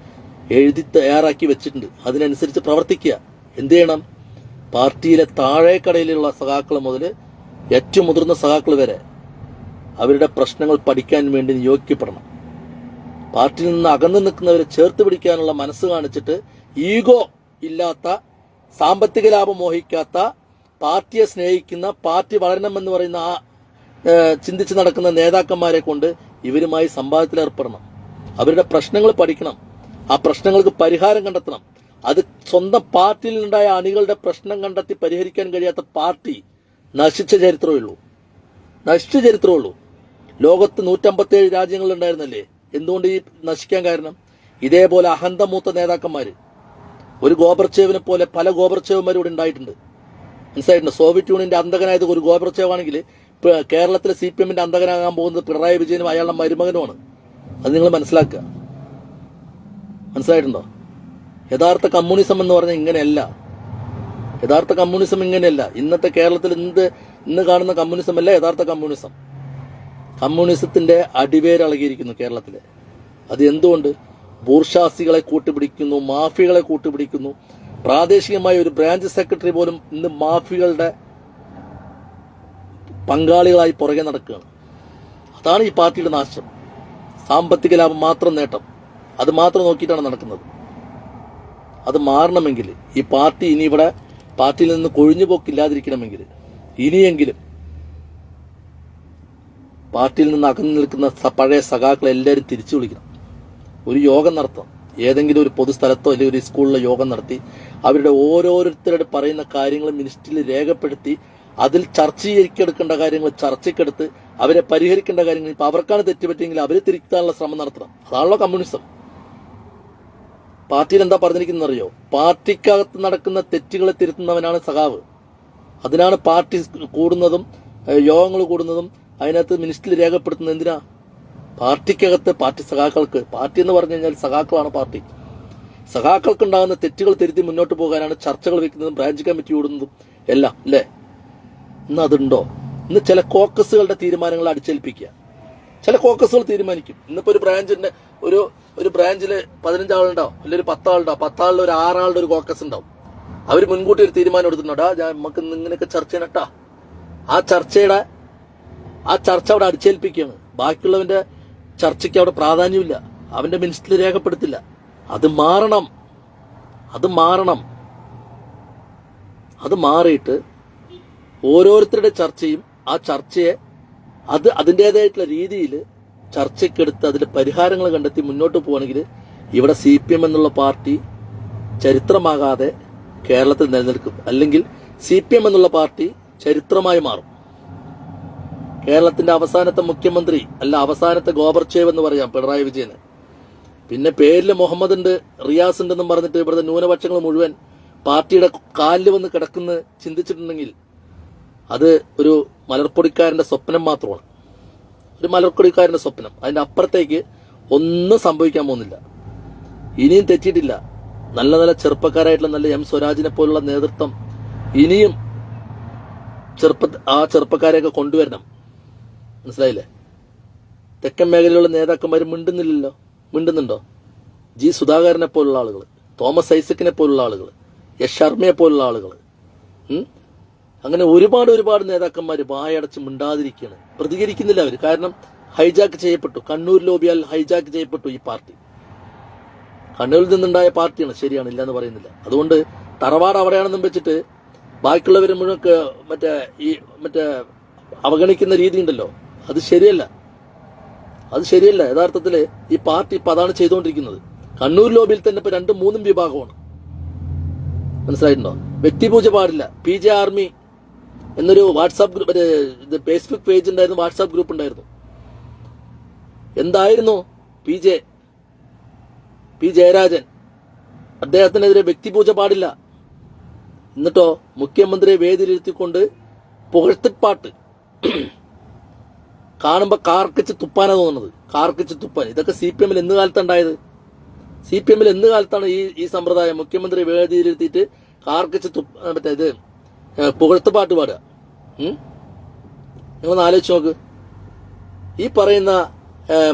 എഴുതി തയ്യാറാക്കി വെച്ചിട്ടുണ്ട്. അതിനനുസരിച്ച് പ്രവർത്തിക്കുക. എന്ത് ചെയ്യണം? പാർട്ടിയിലെ താഴേക്കടയിലുള്ള സഖാക്കൾ മുതൽ ഏറ്റവും മുതിർന്ന സഖാക്കൾ വരെ അവരുടെ പ്രശ്നങ്ങൾ പഠിക്കാൻ വേണ്ടി നിയോഗിക്കപ്പെടണം. പാർട്ടിയിൽ നിന്ന് അകന്നു നിൽക്കുന്നവരെ ചേർത്ത് പിടിക്കാനുള്ള മനസ്സ് കാണിച്ചിട്ട് ഈഗോ ഇല്ലാത്ത, സാമ്പത്തിക ലാഭം മോഹിക്കാത്ത, പാർട്ടിയെ സ്നേഹിക്കുന്ന, പാർട്ടി വളരണമെന്ന് പറയുന്ന ആ ചിന്തിച്ച് നടക്കുന്ന നേതാക്കന്മാരെ കൊണ്ട് ഇവരുമായി സംവാദത്തിൽ ഏർപ്പെടണം. അവരുടെ പ്രശ്നങ്ങൾ പഠിക്കണം, ആ പ്രശ്നങ്ങൾക്ക് പരിഹാരം കണ്ടെത്തണം. അത് സ്വന്തം പാർട്ടിയിൽ നിന്നുണ്ടായ അണികളുടെ പ്രശ്നം കണ്ടെത്തി പരിഹരിക്കാൻ കഴിയാത്ത പാർട്ടി നശിച്ച ചരിത്രമേ ഉള്ളൂ. ലോകത്ത് 157 രാജ്യങ്ങളുണ്ടായിരുന്നല്ലേ? എന്തുകൊണ്ട് ഈ നശിക്കാൻ കാരണം? ഇതേപോലെ അഹന്തമൂത്ത നേതാക്കന്മാര്, ഒരു ഗോബർച്ചേവിനെ പോലെ പല ഗോബർച്ചേവന്മാരും ഇവിടെ ഉണ്ടായിട്ടുണ്ട്. മനസ്സിലായിട്ടുണ്ട്? സോവിയറ്റ് യൂണിയന്റെ അന്തകനായത് ഒരു ഗോബർച്ചേവ് ആണെങ്കിൽ കേരളത്തിലെ CPMന്റെ അന്തകനാകാൻ പോകുന്നത് പിണറായി വിജയനും അയാളുടെ മരുമകനുമാണ്. അത് നിങ്ങൾ മനസ്സിലാക്കുക. മനസ്സിലായിട്ടുണ്ടോ? യഥാർത്ഥ കമ്മ്യൂണിസം എന്ന് പറഞ്ഞാൽ ഇങ്ങനെയല്ല. യഥാർത്ഥ കമ്മ്യൂണിസം ഇങ്ങനെയല്ല. ഇന്നത്തെ കേരളത്തിൽ ഇന്ന് കാണുന്ന കമ്മ്യൂണിസം അല്ല യഥാർത്ഥ കമ്മ്യൂണിസം. കമ്മ്യൂണിസത്തിന്റെ അടിവേരളകിയിരിക്കുന്നു കേരളത്തിലെ. അത് എന്തുകൊണ്ട്? ബൂർഷാസികളെ കൂട്ടുപിടിക്കുന്നു, മാഫിയകളെ കൂട്ടുപിടിക്കുന്നു. പ്രാദേശികമായ ഒരു ബ്രാഞ്ച് സെക്രട്ടറി പോലും ഇന്ന് മാഫിയകളുടെ പങ്കാളികളായി പുറകെ നടക്കുകയാണ്. അതാണ് ഈ പാർട്ടിയുടെ നാശം. സാമ്പത്തിക ലാഭം മാത്രം നേട്ടം, അത് മാത്രം നോക്കിയിട്ടാണ് നടക്കുന്നത്. അത് മാറണമെങ്കിൽ ഈ പാർട്ടി ഇനി ഇവിടെ പാർട്ടിയിൽ നിന്ന് കൊഴിഞ്ഞുപോക്കില്ലാതിരിക്കണമെങ്കിൽ ഇനിയെങ്കിലും പാർട്ടിയിൽ നിന്ന് അകന്നു നിൽക്കുന്ന പഴയ സഖാക്കളെ എല്ലാവരും തിരിച്ചു വിളിക്കണം. ഒരു യോഗം നടത്താം, ഏതെങ്കിലും ഒരു പൊതുസ്ഥലത്തോ അല്ലെങ്കിൽ ഒരു സ്കൂളിലോ യോഗം നടത്തി അവരുടെ ഓരോരുത്തരുടെ പറയുന്ന കാര്യങ്ങൾ മിനിസ്ട്രിയിൽ രേഖപ്പെടുത്തി അതിൽ ചർച്ചയ്ക്കെടുക്കേണ്ട കാര്യങ്ങൾ ചർച്ചയ്ക്കെടുത്ത് അവരെ പരിഹരിക്കേണ്ട കാര്യങ്ങൾ, ഇപ്പൊ അവർക്കാണ് തെറ്റുപറ്റിയെങ്കിൽ അവരെ തിരുത്താനുള്ള ശ്രമം നടത്തണം. അതാണല്ലോ കമ്മ്യൂണിസം. പാർട്ടിയിൽ എന്താ പറഞ്ഞിരിക്കുന്നത് അറിയോ? പാർട്ടിക്കകത്ത് നടക്കുന്ന തെറ്റുകളെ തിരുത്തുന്നവനാണ് സഖാവ്. അതിനാണ് പാർട്ടി കൂടുന്നതും യോഗങ്ങൾ കൂടുന്നതും അതിനകത്ത് മിനിസ്ട്രിയിൽ രേഖപ്പെടുത്തുന്നത്. എന്തിനാ? പാർട്ടിക്കകത്ത് പാർട്ടി സഖാക്കൾക്ക്, പാർട്ടി എന്ന് പറഞ്ഞു കഴിഞ്ഞാൽ സഖാക്കളാണ് പാർട്ടി. സഖാക്കൾക്ക് ഉണ്ടാകുന്ന തെറ്റുകൾ തിരുത്തി മുന്നോട്ട് പോകാനാണ് ചർച്ചകൾ വെക്കുന്നതും ബ്രാഞ്ച് കമ്മിറ്റി കൂടുന്നതും എല്ലാം, അല്ലേ? ഇന്ന് അതുണ്ടോ? ഇന്ന് ചില കോക്കസുകളുടെ തീരുമാനങ്ങൾ അടിച്ചേൽപ്പിക്കുക. ചില കോക്കസുകൾ തീരുമാനിക്കും. ഇന്നിപ്പോ ഒരു ബ്രാഞ്ചിന്റെ ഒരു ബ്രാഞ്ചില് 15 ആളുണ്ടാവും, അല്ലെങ്കിൽ 10 ആളുണ്ടാവും. 10 ആളുടെ ഒരു 6 ആളുടെ ഒരു കോക്കസ് ഉണ്ടാവും. അവർ മുൻകൂട്ടി ഒരു തീരുമാനം എടുത്തിട്ടുണ്ടോ? നമുക്ക് ഇങ്ങനെയൊക്കെ ചർച്ച ചെയ്യണട്ടാ. ആ ചർച്ച അവിടെ അടിച്ചേൽപ്പിക്കുകയാണ്. ബാക്കിയുള്ളവന്റെ ചർച്ചയ്ക്ക് അവിടെ പ്രാധാന്യമില്ല, അവന്റെ മിനിസ്ട്രിയിൽ രേഖപ്പെടുത്തില്ല. അത് മാറണം. അത് മാറിയിട്ട് ഓരോരുത്തരുടെ ചർച്ചയും ആ ചർച്ചയെ അതിൻ്റെതായിട്ടുള്ള രീതിയിൽ ചർച്ചയ്ക്കെടുത്ത് അതിൽ പരിഹാരങ്ങൾ കണ്ടെത്തി മുന്നോട്ട് പോവുകയാണെങ്കിൽ ഇവിടെ CPM എന്നുള്ള പാർട്ടി ചരിത്രമാകാതെ കേരളത്തിൽ നിലനിൽക്കും. അല്ലെങ്കിൽ CPM എന്നുള്ള പാർട്ടി ചരിത്രമായി മാറും. കേരളത്തിന്റെ അവസാനത്തെ മുഖ്യമന്ത്രി അല്ല, അവസാനത്തെ ഗോബർച്ചേവ് എന്ന് പറയാം പിണറായി വിജയന്. പിന്നെ പേരിൽ മുഹമ്മദ് ഉണ്ട്, റിയാസ് ഉണ്ടെന്നും പറഞ്ഞിട്ട് ഇവിടുത്തെ ന്യൂനപക്ഷങ്ങൾ മുഴുവൻ പാർട്ടിയുടെ കാലിൽ വന്ന് കിടക്കുന്ന ചിന്തിച്ചിട്ടുണ്ടെങ്കിൽ അത് ഒരു മലർപ്പൊടിക്കാരന്റെ സ്വപ്നം മാത്രമാണ്. ഒരു മലർപ്പൊടിക്കാരന്റെ സ്വപ്നം. അതിന്റെ അപ്പുറത്തേക്ക് ഒന്നും സംഭവിക്കാൻ പോകുന്നില്ല. ഇനിയും തെറ്റിയിട്ടില്ല. നല്ല നല്ല ചെറുപ്പക്കാരായിട്ടുള്ള നല്ല എം സ്വരാജിനെ പോലുള്ള നേതൃത്വം ഇനിയും ആ ചെറുപ്പക്കാരെയൊക്കെ കൊണ്ടുവരണം. മനസ്സിലായില്ലേ? തെക്കൻ മേഖലയിലുള്ള നേതാക്കന്മാർ മിണ്ടുന്നുണ്ടോ? ജി സുധാകരനെ പോലുള്ള ആളുകൾ, തോമസ് ഐസക്കിനെ പോലുള്ള ആളുകൾ, എസ് ശർമ്മയെ പോലുള്ള ആളുകൾ, അങ്ങനെ ഒരുപാട് നേതാക്കന്മാർ വായടച്ച് മിണ്ടാതിരിക്കുകയാണ്. പ്രതികരിക്കുന്നില്ല അവർ. കാരണം ഹൈജാക്ക് ചെയ്യപ്പെട്ടു. കണ്ണൂർ ലോബിയാൽ ഹൈജാക്ക് ചെയ്യപ്പെട്ടു ഈ പാർട്ടി. കണ്ണൂരിൽ നിന്നുണ്ടായ പാർട്ടിയാണ്, ശരിയാണ്, ഇല്ല എന്ന് പറയുന്നില്ല. അതുകൊണ്ട് തറവാട് അവിടെയാണെന്നും വെച്ചിട്ട് ബാക്കിയുള്ളവരെ മുഴുവൻ മറ്റേ അവഗണിക്കുന്ന രീതി ഉണ്ടല്ലോ, അത് ശരിയല്ല. യഥാർത്ഥത്തിൽ ഈ പാർട്ടി ഇപ്പൊ അതാണ് ചെയ്തുകൊണ്ടിരിക്കുന്നത്. കണ്ണൂർ ലോബിയിൽ തന്നെ ഇപ്പൊ 2-3 വിഭാഗമാണ്. മനസ്സിലായിട്ടുണ്ടോ? വ്യക്തിപൂജ പാടില്ല. PJ ആർമി എന്നൊരു വാട്സാപ്പ് ഗ്രൂപ്പ്, ഫേസ്ബുക്ക് പേജ് ഉണ്ടായിരുന്നു, വാട്സാപ്പ് ഗ്രൂപ്പ് ഉണ്ടായിരുന്നു. എന്തായിരുന്നു പി ജയരാജൻ, അദ്ദേഹത്തിനെതിരെ വ്യക്തിപൂജ പാടില്ല. എന്നിട്ടോ മുഖ്യമന്ത്രിയെ വേദിയിലിരുത്തിക്കൊണ്ട് പുകഴ്ത്തിപ്പാട്ട് കാണുമ്പോ കാർക്കിച്ച് തുപ്പാനാ തോന്നുന്നത്. കാർക്കിച്ച് തുപ്പാൻ. ഇതൊക്കെ CPM എന്ന് കാലത്തുണ്ടായത്? CPM എന്ന് കാലത്താണ് ഈ സമ്പ്രദായം? മുഖ്യമന്ത്രി വേദിയിലിരുത്തിയിട്ട് കാർക്കിച്ച് ഇത് പുകഴ്ത്തുപാട്ട് പാടുക. നിങ്ങളൊന്ന് ആലോചിച്ച് നോക്ക്. ഈ പറയുന്ന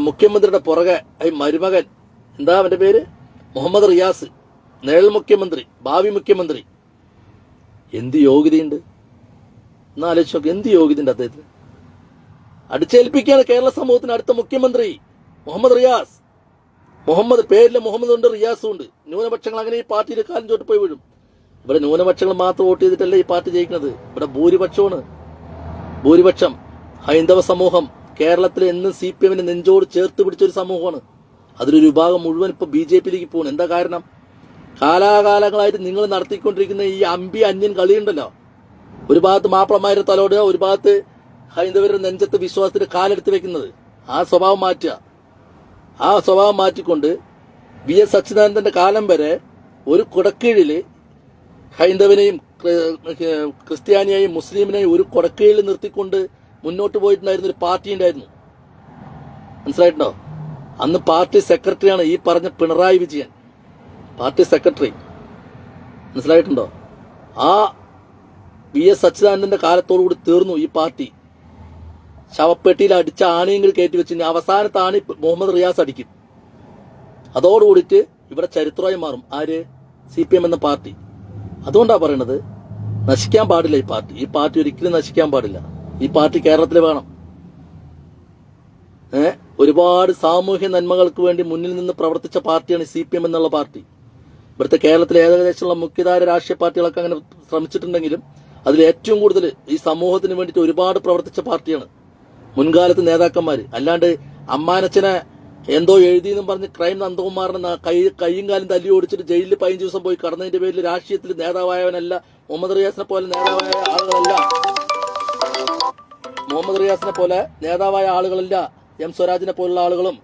മുഖ്യമന്ത്രിയുടെ പുറകെ മരുമകൻ, എന്താ അവന്റെ പേര്, മുഹമ്മദ് റിയാസ്, നിഴൽ മുഖ്യമന്ത്രി, ഭാവി മുഖ്യമന്ത്രി. എന്ത് യോഗ്യതയുണ്ട് എന്ന് ആലോചിച്ച് നോക്ക്. എന്ത് യോഗ്യതയുണ്ട് അദ്ദേഹത്തിന്? അടിച്ചേൽപ്പിക്കുകയാണ് കേരള സമൂഹത്തിന് അടുത്ത മുഖ്യമന്ത്രി മുഹമ്മദ് റിയാസ്. പേരിലെ മുഹമ്മദ് ഉണ്ട്, റിയാസും ഉണ്ട്. ന്യൂനപക്ഷങ്ങൾ അങ്ങനെ ഈ പാർട്ടിയുടെ കാലം ചോട്ട് പോയി വീഴും. ഇവിടെ ന്യൂനപക്ഷങ്ങൾ മാത്രം വോട്ട് ചെയ്തിട്ടല്ല ഈ പാർട്ടി ജയിക്കുന്നത്. ഇവിടെ ഭൂരിപക്ഷം ഹൈന്ദവ സമൂഹം കേരളത്തിൽ എന്നും CPM നെഞ്ചോട് ചേർത്ത് പിടിച്ചൊരു സമൂഹമാണ്. അതിലൊരു വിഭാഗം മുഴുവൻ ഇപ്പൊ BJPയിലേക്ക് പോകുന്നു. എന്താ കാരണം? കാലാകാലങ്ങളായിട്ട് നിങ്ങൾ നടത്തിക്കൊണ്ടിരിക്കുന്ന ഈ അന്യൻ കളിയുണ്ടല്ലോ. ഒരു ഭാഗത്ത് മാപ്പിളമാരുടെ തലോടുക, ഒരു ഭാഗത്ത് ഹൈന്ദവരുടെ നെഞ്ചത്ത് വിശ്വാസത്തിന്റെ കാലെടുത്ത് വെക്കുന്നത്. ആ സ്വഭാവം മാറ്റിക്കൊണ്ട് VS അച്യുതാനന്ദന്റെ കാലം വരെ ഒരു കുടക്കീഴില് ഹൈന്ദവനെയും ക്രിസ്ത്യാനിയെയും മുസ്ലിമിനെയും ഒരു കുടക്കീഴിൽ നിർത്തിക്കൊണ്ട് മുന്നോട്ട് പോയിട്ടുണ്ടായിരുന്ന ഒരു പാർട്ടി ഉണ്ടായിരുന്നു. മനസ്സിലായിട്ടുണ്ടോ? അന്ന് പാർട്ടി സെക്രട്ടറിയാണ് ഈ പറഞ്ഞ പിണറായി വിജയൻ, പാർട്ടി സെക്രട്ടറി. മനസ്സിലായിട്ടുണ്ടോ? ആ VS അച്യുതാനന്ദന്റെ കാലത്തോടുകൂടി തീർന്നു ഈ പാർട്ടി. ശവപ്പെട്ടിയിൽ അടിച്ച ആണിയെങ്കിൽ കയറ്റി വെച്ച് അവസാനത്തെ ആണി മുഹമ്മദ് റിയാസ് അടിക്കും. അതോടുകൂടിയിട്ട് ഇവിടെ ചരിത്രമായി മാറും. ആര്? CPM എന്ന പാർട്ടി. അതുകൊണ്ടാ പറയണത്, നശിക്കാൻ പാടില്ല ഈ പാർട്ടി ഒരിക്കലും നശിക്കാൻ പാടില്ല. ഈ പാർട്ടി കേരളത്തിൽ വേണം. ഒരുപാട് സാമൂഹ്യ നന്മകൾക്ക് വേണ്ടി മുന്നിൽ നിന്ന് പ്രവർത്തിച്ച പാർട്ടിയാണ് CPM എന്നുള്ള പാർട്ടി. ഇവിടുത്തെ കേരളത്തിലെ ഏകദേശമുള്ള മുഖ്യധാര രാഷ്ട്രീയ പാർട്ടികളൊക്കെ അങ്ങനെ ശ്രമിച്ചിട്ടുണ്ടെങ്കിലും അതിൽ ഏറ്റവും കൂടുതൽ ഈ സമൂഹത്തിന് വേണ്ടിയിട്ട് ഒരുപാട് പ്രവർത്തിച്ച പാർട്ടിയാണ് മുൻകാലത്ത് നേതാക്കന്മാര്. അല്ലാണ്ട് അമ്മാനച്ചനെ എന്തോ എഴുതിയെന്നും പറഞ്ഞ് ക്രൈം നന്ദകുമാറിനെ കൈയും കാലും തല്ലി ഓടിച്ചിട്ട് ജയിലിൽ 15 ദിവസം പോയി കടന്നതിന്റെ പേരിൽ രാഷ്ട്രീയത്തിൽ നേതാവായവനല്ല. മുഹമ്മദ് റിയാസിനെ പോലെ നേതാവായ ആളുകളല്ല. എം സ്വരാജിനെ പോലുള്ള ആളുകളും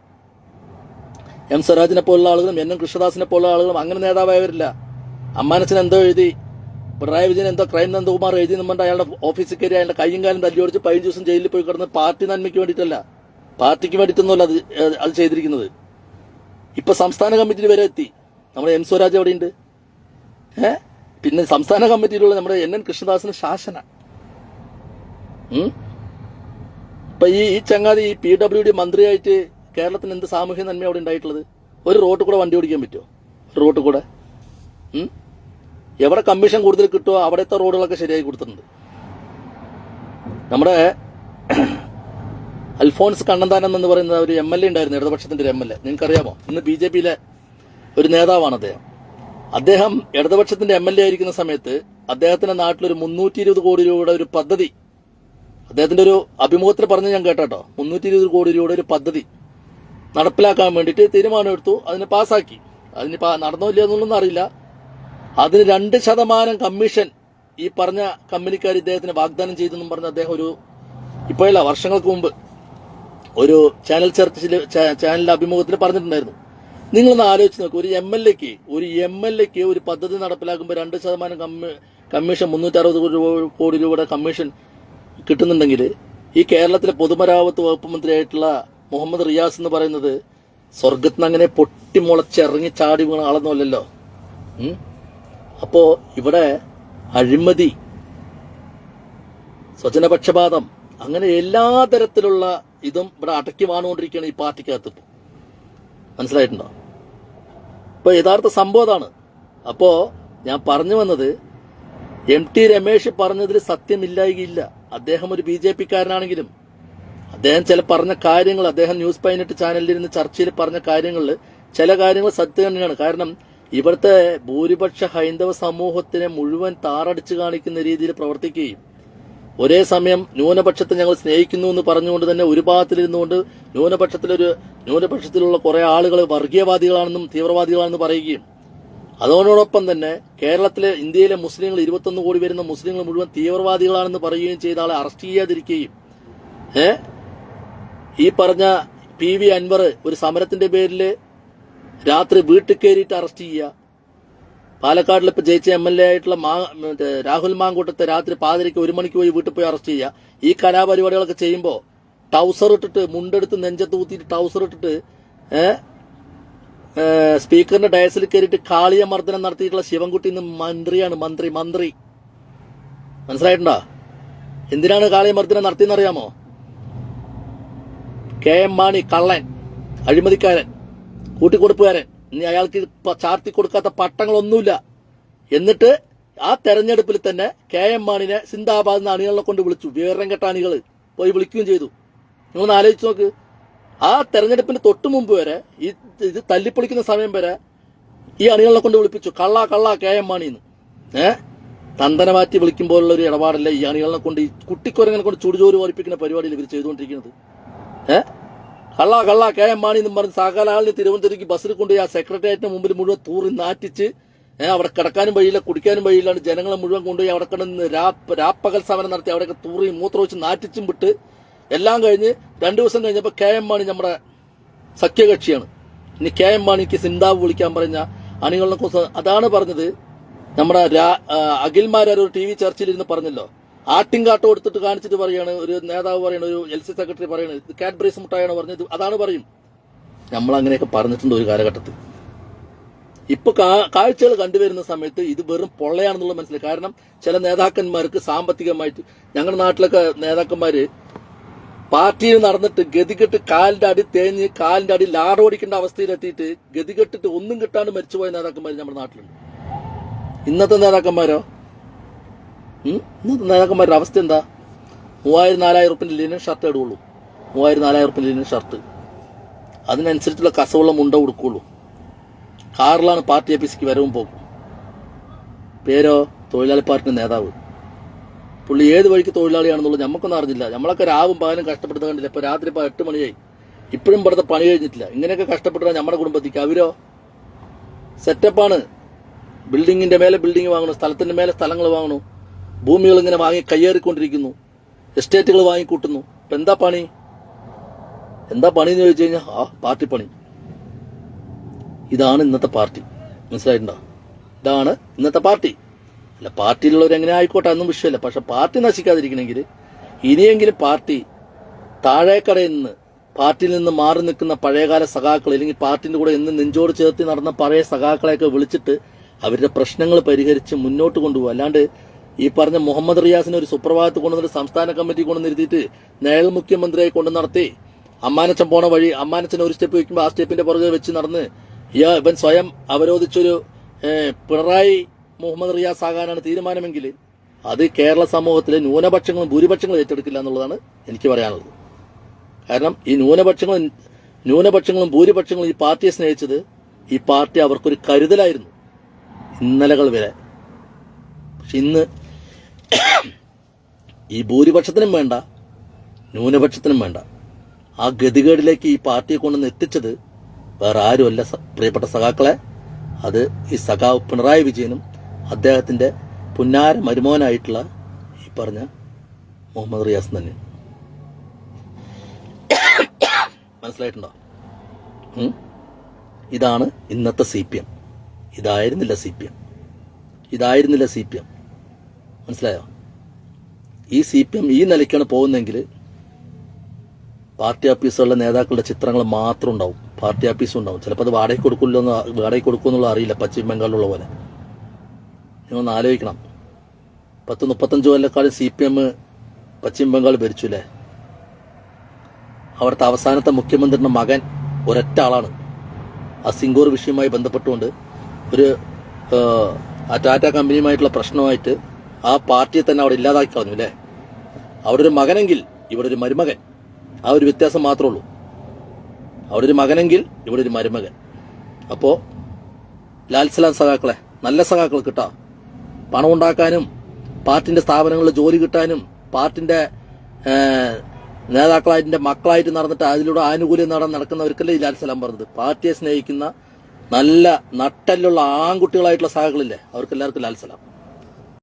NN കൃഷ്ണദാസിനെ പോലുള്ള ആളുകളും അങ്ങനെ നേതാവായവരില്ല. അമ്മാനച്ചൻ എന്തോ എഴുതി, പിണറായി വിജയൻ എന്തോ ക്രൈം നന്ദകുമാർ എഴുതി എന്നും പറഞ്ഞാൽ അയാളുടെ ഓഫീസിൽ കയറി അയാളുടെ കൈയും കാലും തല്ലി ഓടിച്ച് 15 ദിവസം ജയിലിൽ പോയി കിടന്ന് പാർട്ടി നന്മയ്ക്ക് വേണ്ടിയിട്ടല്ല, പാർട്ടിക്ക് വേണ്ടിയിട്ടൊന്നുമല്ല അത് ചെയ്തിരിക്കുന്നത്. ഇപ്പൊ സംസ്ഥാന കമ്മിറ്റിയിൽ വരെ എത്തി. നമ്മുടെ എം സ്വരാജ് എവിടെയുണ്ട്? പിന്നെ സംസ്ഥാന കമ്മിറ്റിയിലുള്ള നമ്മുടെ NN കൃഷ്ണദാസിന് ശാസന. ഇപ്പൊ ഈ ചങ്ങാതി PWD മന്ത്രിയായിട്ട് കേരളത്തിന് എന്ത് സാമൂഹ്യ നന്മ അവിടെ ഉണ്ടായിട്ടുള്ളത്? ഒരു റോഡ് കൂടെ വണ്ടി ഓടിക്കാൻ പറ്റുമോ? റോഡ് കൂടെ എവിടെ കമ്മീഷൻ കൂടുതൽ കിട്ടുമോ അവിടുത്തെ റോഡുകളൊക്കെ ശരിയായി കൊടുത്തിട്ടുണ്ട്. നമ്മുടെ അൽഫോൺസ് കണ്ണന്താനം എന്ന് പറയുന്ന ഒരു MLA ഉണ്ടായിരുന്നു, ഇടതുപക്ഷത്തിന്റെ ഒരു MLA. നിങ്ങൾക്കറിയാമോ? ഇന്ന് BJPയിലെ ഒരു നേതാവാണ് അദ്ദേഹം ഇടതുപക്ഷത്തിന്റെ MLA ആയിരിക്കുന്ന സമയത്ത് അദ്ദേഹത്തിന്റെ നാട്ടിൽ ഒരു 320 കോടി രൂപയുടെ ഒരു പദ്ധതി, അദ്ദേഹത്തിന്റെ ഒരു അഭിമുഖത്തിൽ പറഞ്ഞ് ഞാൻ കേട്ടോ, 320 കോടി രൂപയുടെ ഒരു പദ്ധതി നടപ്പിലാക്കാൻ വേണ്ടിയിട്ട് തീരുമാനമെടുത്തു. അതിന് പാസ്സാക്കി. അതിന് നടന്നോ ഇല്ല എന്നുള്ളതൊന്നും അറിയില്ല. അതിന് 2% കമ്മീഷൻ ഈ പറഞ്ഞ കമ്പനിക്കാർ ഇദ്ദേഹത്തിന് വാഗ്ദാനം ചെയ്തെന്നും പറഞ്ഞ് അദ്ദേഹം ഇപ്പോഴല്ല, വർഷങ്ങൾക്ക് മുമ്പ് ഒരു ചാനലിന്റെ അഭിമുഖത്തിൽ പറഞ്ഞിട്ടുണ്ടായിരുന്നു. നിങ്ങളൊന്ന് ആലോചിച്ച് നോക്കൂ, ഒരു എം എൽ എക്ക് ഒരു പദ്ധതി നടപ്പിലാക്കുമ്പോൾ 2% കമ്മീഷൻ, 360 കോടി രൂപയുടെ കമ്മീഷൻ കിട്ടുന്നുണ്ടെങ്കിൽ ഈ കേരളത്തിലെ പൊതുമരാമത്ത് വകുപ്പ് മന്ത്രിയായിട്ടുള്ള മുഹമ്മദ് റിയാസ് എന്ന് പറയുന്നത് സ്വർഗത്തിന് അങ്ങനെ പൊട്ടിമുളച്ചിറങ്ങി ചാടി വീണ ആളൊന്നുമല്ലല്ലോ. അപ്പോ ഇവിടെ അഴിമതി, സ്വജനപക്ഷപാതം, അങ്ങനെ എല്ലാ തരത്തിലുള്ള ഇതും ഇവിടെ അടക്കി വാണുകൊണ്ടിരിക്കുകയാണ് ഈ പാർട്ടിക്കകത്ത്. ഇപ്പോൾ മനസ്സിലായിട്ടുണ്ടോ? ഇപ്പൊ യഥാർത്ഥ സംഭവം അതാണ്. അപ്പോ ഞാൻ പറഞ്ഞു വന്നത്, MT രമേശ് പറഞ്ഞതിൽ സത്യമില്ലായികയില്ല. അദ്ദേഹം ഒരു BJP-കാരനാണെങ്കിലും അദ്ദേഹം ചില പറഞ്ഞ കാര്യങ്ങൾ, അദ്ദേഹം ന്യൂസ് 18 ചാനലിലിരുന്ന് ചർച്ചയിൽ പറഞ്ഞ കാര്യങ്ങളിൽ ചില കാര്യങ്ങൾ സത്യം തന്നെയാണ്. കാരണം ഇവിടുത്തെ ഭൂരിപക്ഷ ഹൈന്ദവ സമൂഹത്തിനെ മുഴുവൻ താറടിച്ചു കാണിക്കുന്ന രീതിയിൽ പ്രവർത്തിക്കുകയും ഒരേ സമയം ന്യൂനപക്ഷത്തെ ഞങ്ങൾ സ്നേഹിക്കുന്നു എന്ന് പറഞ്ഞുകൊണ്ട് തന്നെ ഒരു ഭാഗത്തിലിരുന്നുകൊണ്ട് ന്യൂനപക്ഷത്തിലുള്ള കുറെ ആളുകൾ വർഗീയവാദികളാണെന്നും തീവ്രവാദികളാണെന്ന് പറയുകയും അതോടൊപ്പം തന്നെ ഇന്ത്യയിലെ മുസ്ലിങ്ങൾ 21 കോടി വരുന്ന മുസ്ലിങ്ങൾ മുഴുവൻ തീവ്രവാദികളാണെന്ന് പറയുകയും ചെയ്ത ആളെ അറസ്റ്റ് ചെയ്യാതിരിക്കുകയും ഈ പറഞ്ഞ PV അൻവർ ഒരു സമരത്തിന്റെ പേരിൽ രാത്രി വീട്ടിൽ കയറിയിട്ട് അറസ്റ്റ് ചെയ്യുക. പാലക്കാടിൽ ഇപ്പൊ ജയിച്ച MLA ആയിട്ടുള്ള രാഹുൽ മാങ്കൂട്ടത്തെ രാത്രി പാതിരയ്ക്ക് 1 മണിക്ക് പോയി വീട്ടിൽ പോയി അറസ്റ്റ് ചെയ്യുക. ഈ കലാപരിപാടികളൊക്കെ ചെയ്യുമ്പോൾ ടൗസർ ഇട്ടിട്ട്, മുണ്ടെടുത്ത് നെഞ്ചത്ത് ഊത്തിയിട്ട് ടൗസർ ഇട്ടിട്ട് സ്പീക്കറിന്റെ ഡയസിൽ കയറിയിട്ട് കാളിയ മർദ്ദനം നടത്തിയിട്ടുള്ള ശിവൻകുട്ടി ഇന്ന് മന്ത്രിയാണ്. മന്ത്രി മനസ്സിലായിട്ടുണ്ടോ? എന്തിനാണ് കാളിയ മർദ്ദനം നടത്തിയെന്നറിയാമോ? KM മാണി കള്ളൻ, അഴിമതിക്കാരൻ, കൂട്ടിക്കൊടുപ്പുകാരൻ, ഇനി അയാൾക്ക് ചാർത്തി കൊടുക്കാത്ത പട്ടങ്ങളൊന്നുമില്ല. എന്നിട്ട് ആ തെരഞ്ഞെടുപ്പിൽ തന്നെ KM മാണിനെ സിന്ദാബാദ് എന്ന അണികളെ കൊണ്ട് വിളിച്ചു. വിവരം കെട്ട അണികൾ പോയി വിളിക്കുകയും ചെയ്തു. നിങ്ങളൊന്ന് ആലോചിച്ച് നോക്ക്. ആ തെരഞ്ഞെടുപ്പിന് തൊട്ടു മുമ്പ് വരെ ഇത് തല്ലിപ്പൊളിക്കുന്ന സമയം വരെ ഈ അണികളെ കൊണ്ട് വിളിപ്പിച്ചു. കള്ള KM മാണിന്ന്. തന്തന മാറ്റി വിളിക്കുമ്പോഴുള്ള ഒരു ഇടപാടല്ല ഈ അണികളെ കൊണ്ട്, ഈ കുട്ടിക്കുരങ്ങനെ കൊണ്ട് ചുടുചോറ് ഓടിപ്പിക്കുന്ന പരിപാടിയിൽ ഇവർ ചെയ്തുകൊണ്ടിരിക്കുന്നത്. കള്ള KM മാണി എന്നും പറഞ്ഞ് സകല ആളിന് തിരുവനന്തപുരത്തേക്ക് ബസ്സിൽ കൊണ്ടുപോയി ആ സെക്രട്ടേറിയറ്റിന് മുമ്പിൽ മുഴുവൻ തൂറി നാറ്റിച്ച് അവിടെ കിടക്കാനും വഴിയില്ല, കുടിക്കാനും വഴിയില്ലാണ്ട് ജനങ്ങളെ മുഴുവൻ കൊണ്ടുപോയി അവിടെ കിടന്ന് രാപ്പകൽ സമരം നടത്തി അവിടെയൊക്കെ തൂറി മൂത്രമൊഴിച്ച് നാറ്റിച്ചും വിട്ട് എല്ലാം കഴിഞ്ഞ് 2 ദിവസം കഴിഞ്ഞപ്പോൾ KM മാണി നമ്മുടെ സഖ്യകക്ഷിയാണ്. ഇനി KM മാണിക്ക് സിന്താവ് വിളിക്കാൻ പറഞ്ഞ അണികളെ കുറിച്ച് അതാണ് പറഞ്ഞത്. നമ്മുടെ അഖിൽമാരൊരു TV ചർച്ചയിലിരുന്ന് പറഞ്ഞല്ലോ, ആട്ടിൻകാട്ടം എടുത്തിട്ട് കാണിച്ചിട്ട് പറയാണ് ഒരു നേതാവ് പറയണ, ഒരു LC സെക്രട്ടറി പറയണത് ഇത് കാഡ്ബറീസ് മുട്ടായാണ് പറഞ്ഞത്. അതാണ് പറയും. നമ്മൾ അങ്ങനെയൊക്കെ പറഞ്ഞിട്ടുണ്ട് ഒരു കാലഘട്ടത്തിൽ. ഇപ്പൊ കാഴ്ചകൾ കണ്ടുവരുന്ന സമയത്ത് ഇത് വെറും പൊള്ളയാണെന്നുള്ള മനസ്സിലായി. കാരണം ചില നേതാക്കന്മാർക്ക് സാമ്പത്തികമായിട്ട്, ഞങ്ങളുടെ നാട്ടിലൊക്കെ നേതാക്കന്മാര് പാർട്ടിയിൽ നടന്നിട്ട് ഗതികെട്ട് കാലിന്റെ അടി തേഞ്ഞ് കാലിന്റെ അടി ലാടോടിക്കേണ്ട അവസ്ഥയിലെത്തിയിട്ട് ഗതികെട്ടിട്ട് ഒന്നും കിട്ടാണ്ട് മരിച്ചുപോയ നേതാക്കന്മാർ നമ്മുടെ നാട്ടിലുണ്ട്. ഇന്നത്തെ നേതാക്കന്മാരോ? ഇന്നത്തെ നേതാക്കന്മാരുടെ അവസ്ഥ എന്താ? 3000-4000 റുപ്യന്റെ ലിനൻ ഷർട്ട് ഇടുള്ളൂ. 3000-4000 റുപ്യന്റെ ലിനൻ ഷർട്ട്, അതിനനുസരിച്ചുള്ള കസവുള്ള മുണ്ട കൊടുക്കുള്ളൂ. കാറിലാണ് പാർട്ടി ഓഫീസിലേക്ക് വരവും പോകും. പേരോ തൊഴിലാളി പാർട്ടിന്റെ നേതാവ്. പുള്ളി ഏത് വഴിക്ക് തൊഴിലാളിയാണെന്നുള്ളത് നമുക്കൊന്നും അറിഞ്ഞില്ല. നമ്മളൊക്കെ രാവും പകലും കഷ്ടപ്പെടുത്ത കണ്ടില്ല. ഇപ്പൊ രാത്രി 8 മണിയായി, ഇപ്പോഴും ഇവിടുത്തെ പണി കഴിഞ്ഞിട്ടില്ല. ഇങ്ങനെയൊക്കെ കഷ്ടപ്പെട്ടാൽ നമ്മുടെ കുടുംബത്തേക്ക്. അവരോ സെറ്റപ്പാണ്. ബിൽഡിങ്ങിന്റെ മേലെ ബിൽഡിംഗ് വാങ്ങണു, സ്ഥലത്തിന്റെ മേലെ സ്ഥലങ്ങൾ വാങ്ങണു, ഭൂമികൾ ഇങ്ങനെ വാങ്ങി കയ്യേറിക്കൊണ്ടിരിക്കുന്നു, എസ്റ്റേറ്റുകൾ വാങ്ങിക്കൂട്ടുന്നു. ഇപ്പൊ എന്താ പണി എന്ന് ചോദിച്ചു കഴിഞ്ഞാൽ പാർട്ടി പണി. ഇതാണ് ഇന്നത്തെ പാർട്ടി. മനസ്സിലായിട്ടുണ്ടോ? ഇതാണ് ഇന്നത്തെ പാർട്ടി. അല്ല, പാർട്ടിയിലുള്ളവർ എങ്ങനെ ആയിക്കോട്ടെ, അതൊന്നും വിഷയമല്ല. പക്ഷെ പാർട്ടി നശിക്കാതിരിക്കണമെങ്കിൽ ഇനിയെങ്കിലും പാർട്ടി താഴേക്കടയിൽ നിന്ന്, പാർട്ടിയിൽ നിന്ന് മാറി നിൽക്കുന്ന പഴയകാല സഖാക്കൾ, അല്ലെങ്കിൽ പാർട്ടിന്റെ കൂടെ എന്ന് നെഞ്ചോട് ചേർത്തി നടന്ന പഴയ സഖാക്കളെയൊക്കെ വിളിച്ചിട്ട് അവരുടെ പ്രശ്നങ്ങൾ പരിഹരിച്ച് മുന്നോട്ട് കൊണ്ടുപോകും. അല്ലാണ്ട് ഈ പറഞ്ഞ മുഹമ്മദ് റിയാസിനെ ഒരു സുപ്രഭാതത്ത് കൊണ്ടുവന്നിട്ട് സംസ്ഥാന കമ്മിറ്റി കൊണ്ടുവന്നിരുത്തിയിട്ട് നിഴൽ മുഖ്യമന്ത്രിയായി കൊണ്ടു നടത്തി അമ്മാനച്ചൻ പോണ വഴി അമ്മാനച്ചൻ ഒരു സ്റ്റെപ്പ് വയ്ക്കുമ്പോൾ ആ സ്റ്റെപ്പിന്റെ പുറകെ വെച്ച് നടന്ന് ഇവൻ സ്വയം അവരോധിച്ചൊരു പിണറായി മുഹമ്മദ് റിയാസ് ആകാനാണ് തീരുമാനമെങ്കിൽ അത് കേരള സമൂഹത്തിലെ ന്യൂനപക്ഷങ്ങളും ഭൂരിപക്ഷങ്ങളും ഏറ്റെടുക്കില്ല എന്നുള്ളതാണ് എനിക്ക് പറയാനുള്ളത്. കാരണം ഈ ന്യൂനപക്ഷങ്ങളും ഭൂരിപക്ഷങ്ങളും ഈ പാർട്ടിയെ സ്നേഹിച്ചത്, ഈ പാർട്ടി അവർക്കൊരു കരുതലായിരുന്നു ഇന്നലകൾ വരെ. പക്ഷെ ഇന്ന് ഈ ഭൂരിപക്ഷത്തിനും വേണ്ട, ന്യൂനപക്ഷത്തിനും വേണ്ട, ആ ഗതികേടിലേക്ക് ഈ പാർട്ടിയെ കൊണ്ടുവന്ന് എത്തിച്ചത് വേറെ ആരുമല്ല പ്രിയപ്പെട്ട സഖാക്കളെ, അത് ഈ സഖാവ് പിണറായി വിജയനും അദ്ദേഹത്തിന്റെ പുന്നാര മരുമോനായിട്ടുള്ള ഈ പറഞ്ഞ മുഹമ്മദ് റിയാസ് തന്നെ. മനസ്സിലായിട്ടുണ്ടോ? ഇതാണ് ഇന്നത്തെ CPM. ഇതായിരുന്നില്ല CPM. മനസ്സിലായോ? ഈ CPM ഈ നിലയ്ക്കാണ് പോകുന്നതെങ്കിൽ പാർട്ടി ഓഫീസുകളിലെ നേതാക്കളുടെ ചിത്രങ്ങൾ മാത്രം ഉണ്ടാവും. പാർട്ടി ഓഫീസും ഉണ്ടാവും. ചിലപ്പോൾ അത് വാടകയ്ക്ക് കൊടുക്കുമെന്നുള്ള അറിയില്ല, പശ്ചിമ ബംഗാളിലുള്ള പോലെ. നിങ്ങളൊന്ന് ആലോചിക്കണം. 30-35 കൊല്ലക്കാലം CPM പശ്ചിമ ബംഗാൾ ഭരിച്ചു അല്ലേ? അവിടുത്തെ അവസാനത്തെ മുഖ്യമന്ത്രിയുടെ മകൻ ഒരൊറ്റ ആളാണ്. ആ സിംഗൂർ വിഷയവുമായി ബന്ധപ്പെട്ടുകൊണ്ട് ഒരു ആ ടാറ്റ കമ്പനിയുമായിട്ടുള്ള പ്രശ്നമായിട്ട് ആ പാർട്ടിയെ തന്നെ അവിടെ ഇല്ലാതാക്കി കളഞ്ഞു അല്ലേ? അവിടെ ഒരു മകനെങ്കിൽ ഇവിടെ ഒരു മരുമകൻ. ആ ഒരു വ്യത്യാസം മാത്രമേ ഉള്ളൂ. അവിടെ ഒരു മകനെങ്കിൽ ഇവിടെ ഒരു മരുമകൻ. അപ്പോൾ ലാൽസലാം സഖാക്കളെ, നല്ല സഖാക്കൾ കിട്ടാ, പണം ഉണ്ടാക്കാനും പാർട്ടിന്റെ സ്ഥാപനങ്ങളിൽ ജോലി കിട്ടാനും പാർട്ടിന്റെ നേതാക്കളായിട്ട് മക്കളായിട്ട് നടന്നിട്ട് അതിലൂടെ ആനുകൂല്യം നടക്കുന്നവർക്കല്ലേ ഈ ലാൽസലാം പറഞ്ഞത്. പാർട്ടിയെ സ്നേഹിക്കുന്ന നല്ല നട്ടലുള്ള ആൺകുട്ടികളായിട്ടുള്ള സഖാക്കളില്ലേ, അവർക്കെല്ലാവർക്കും ലാൽസലാം.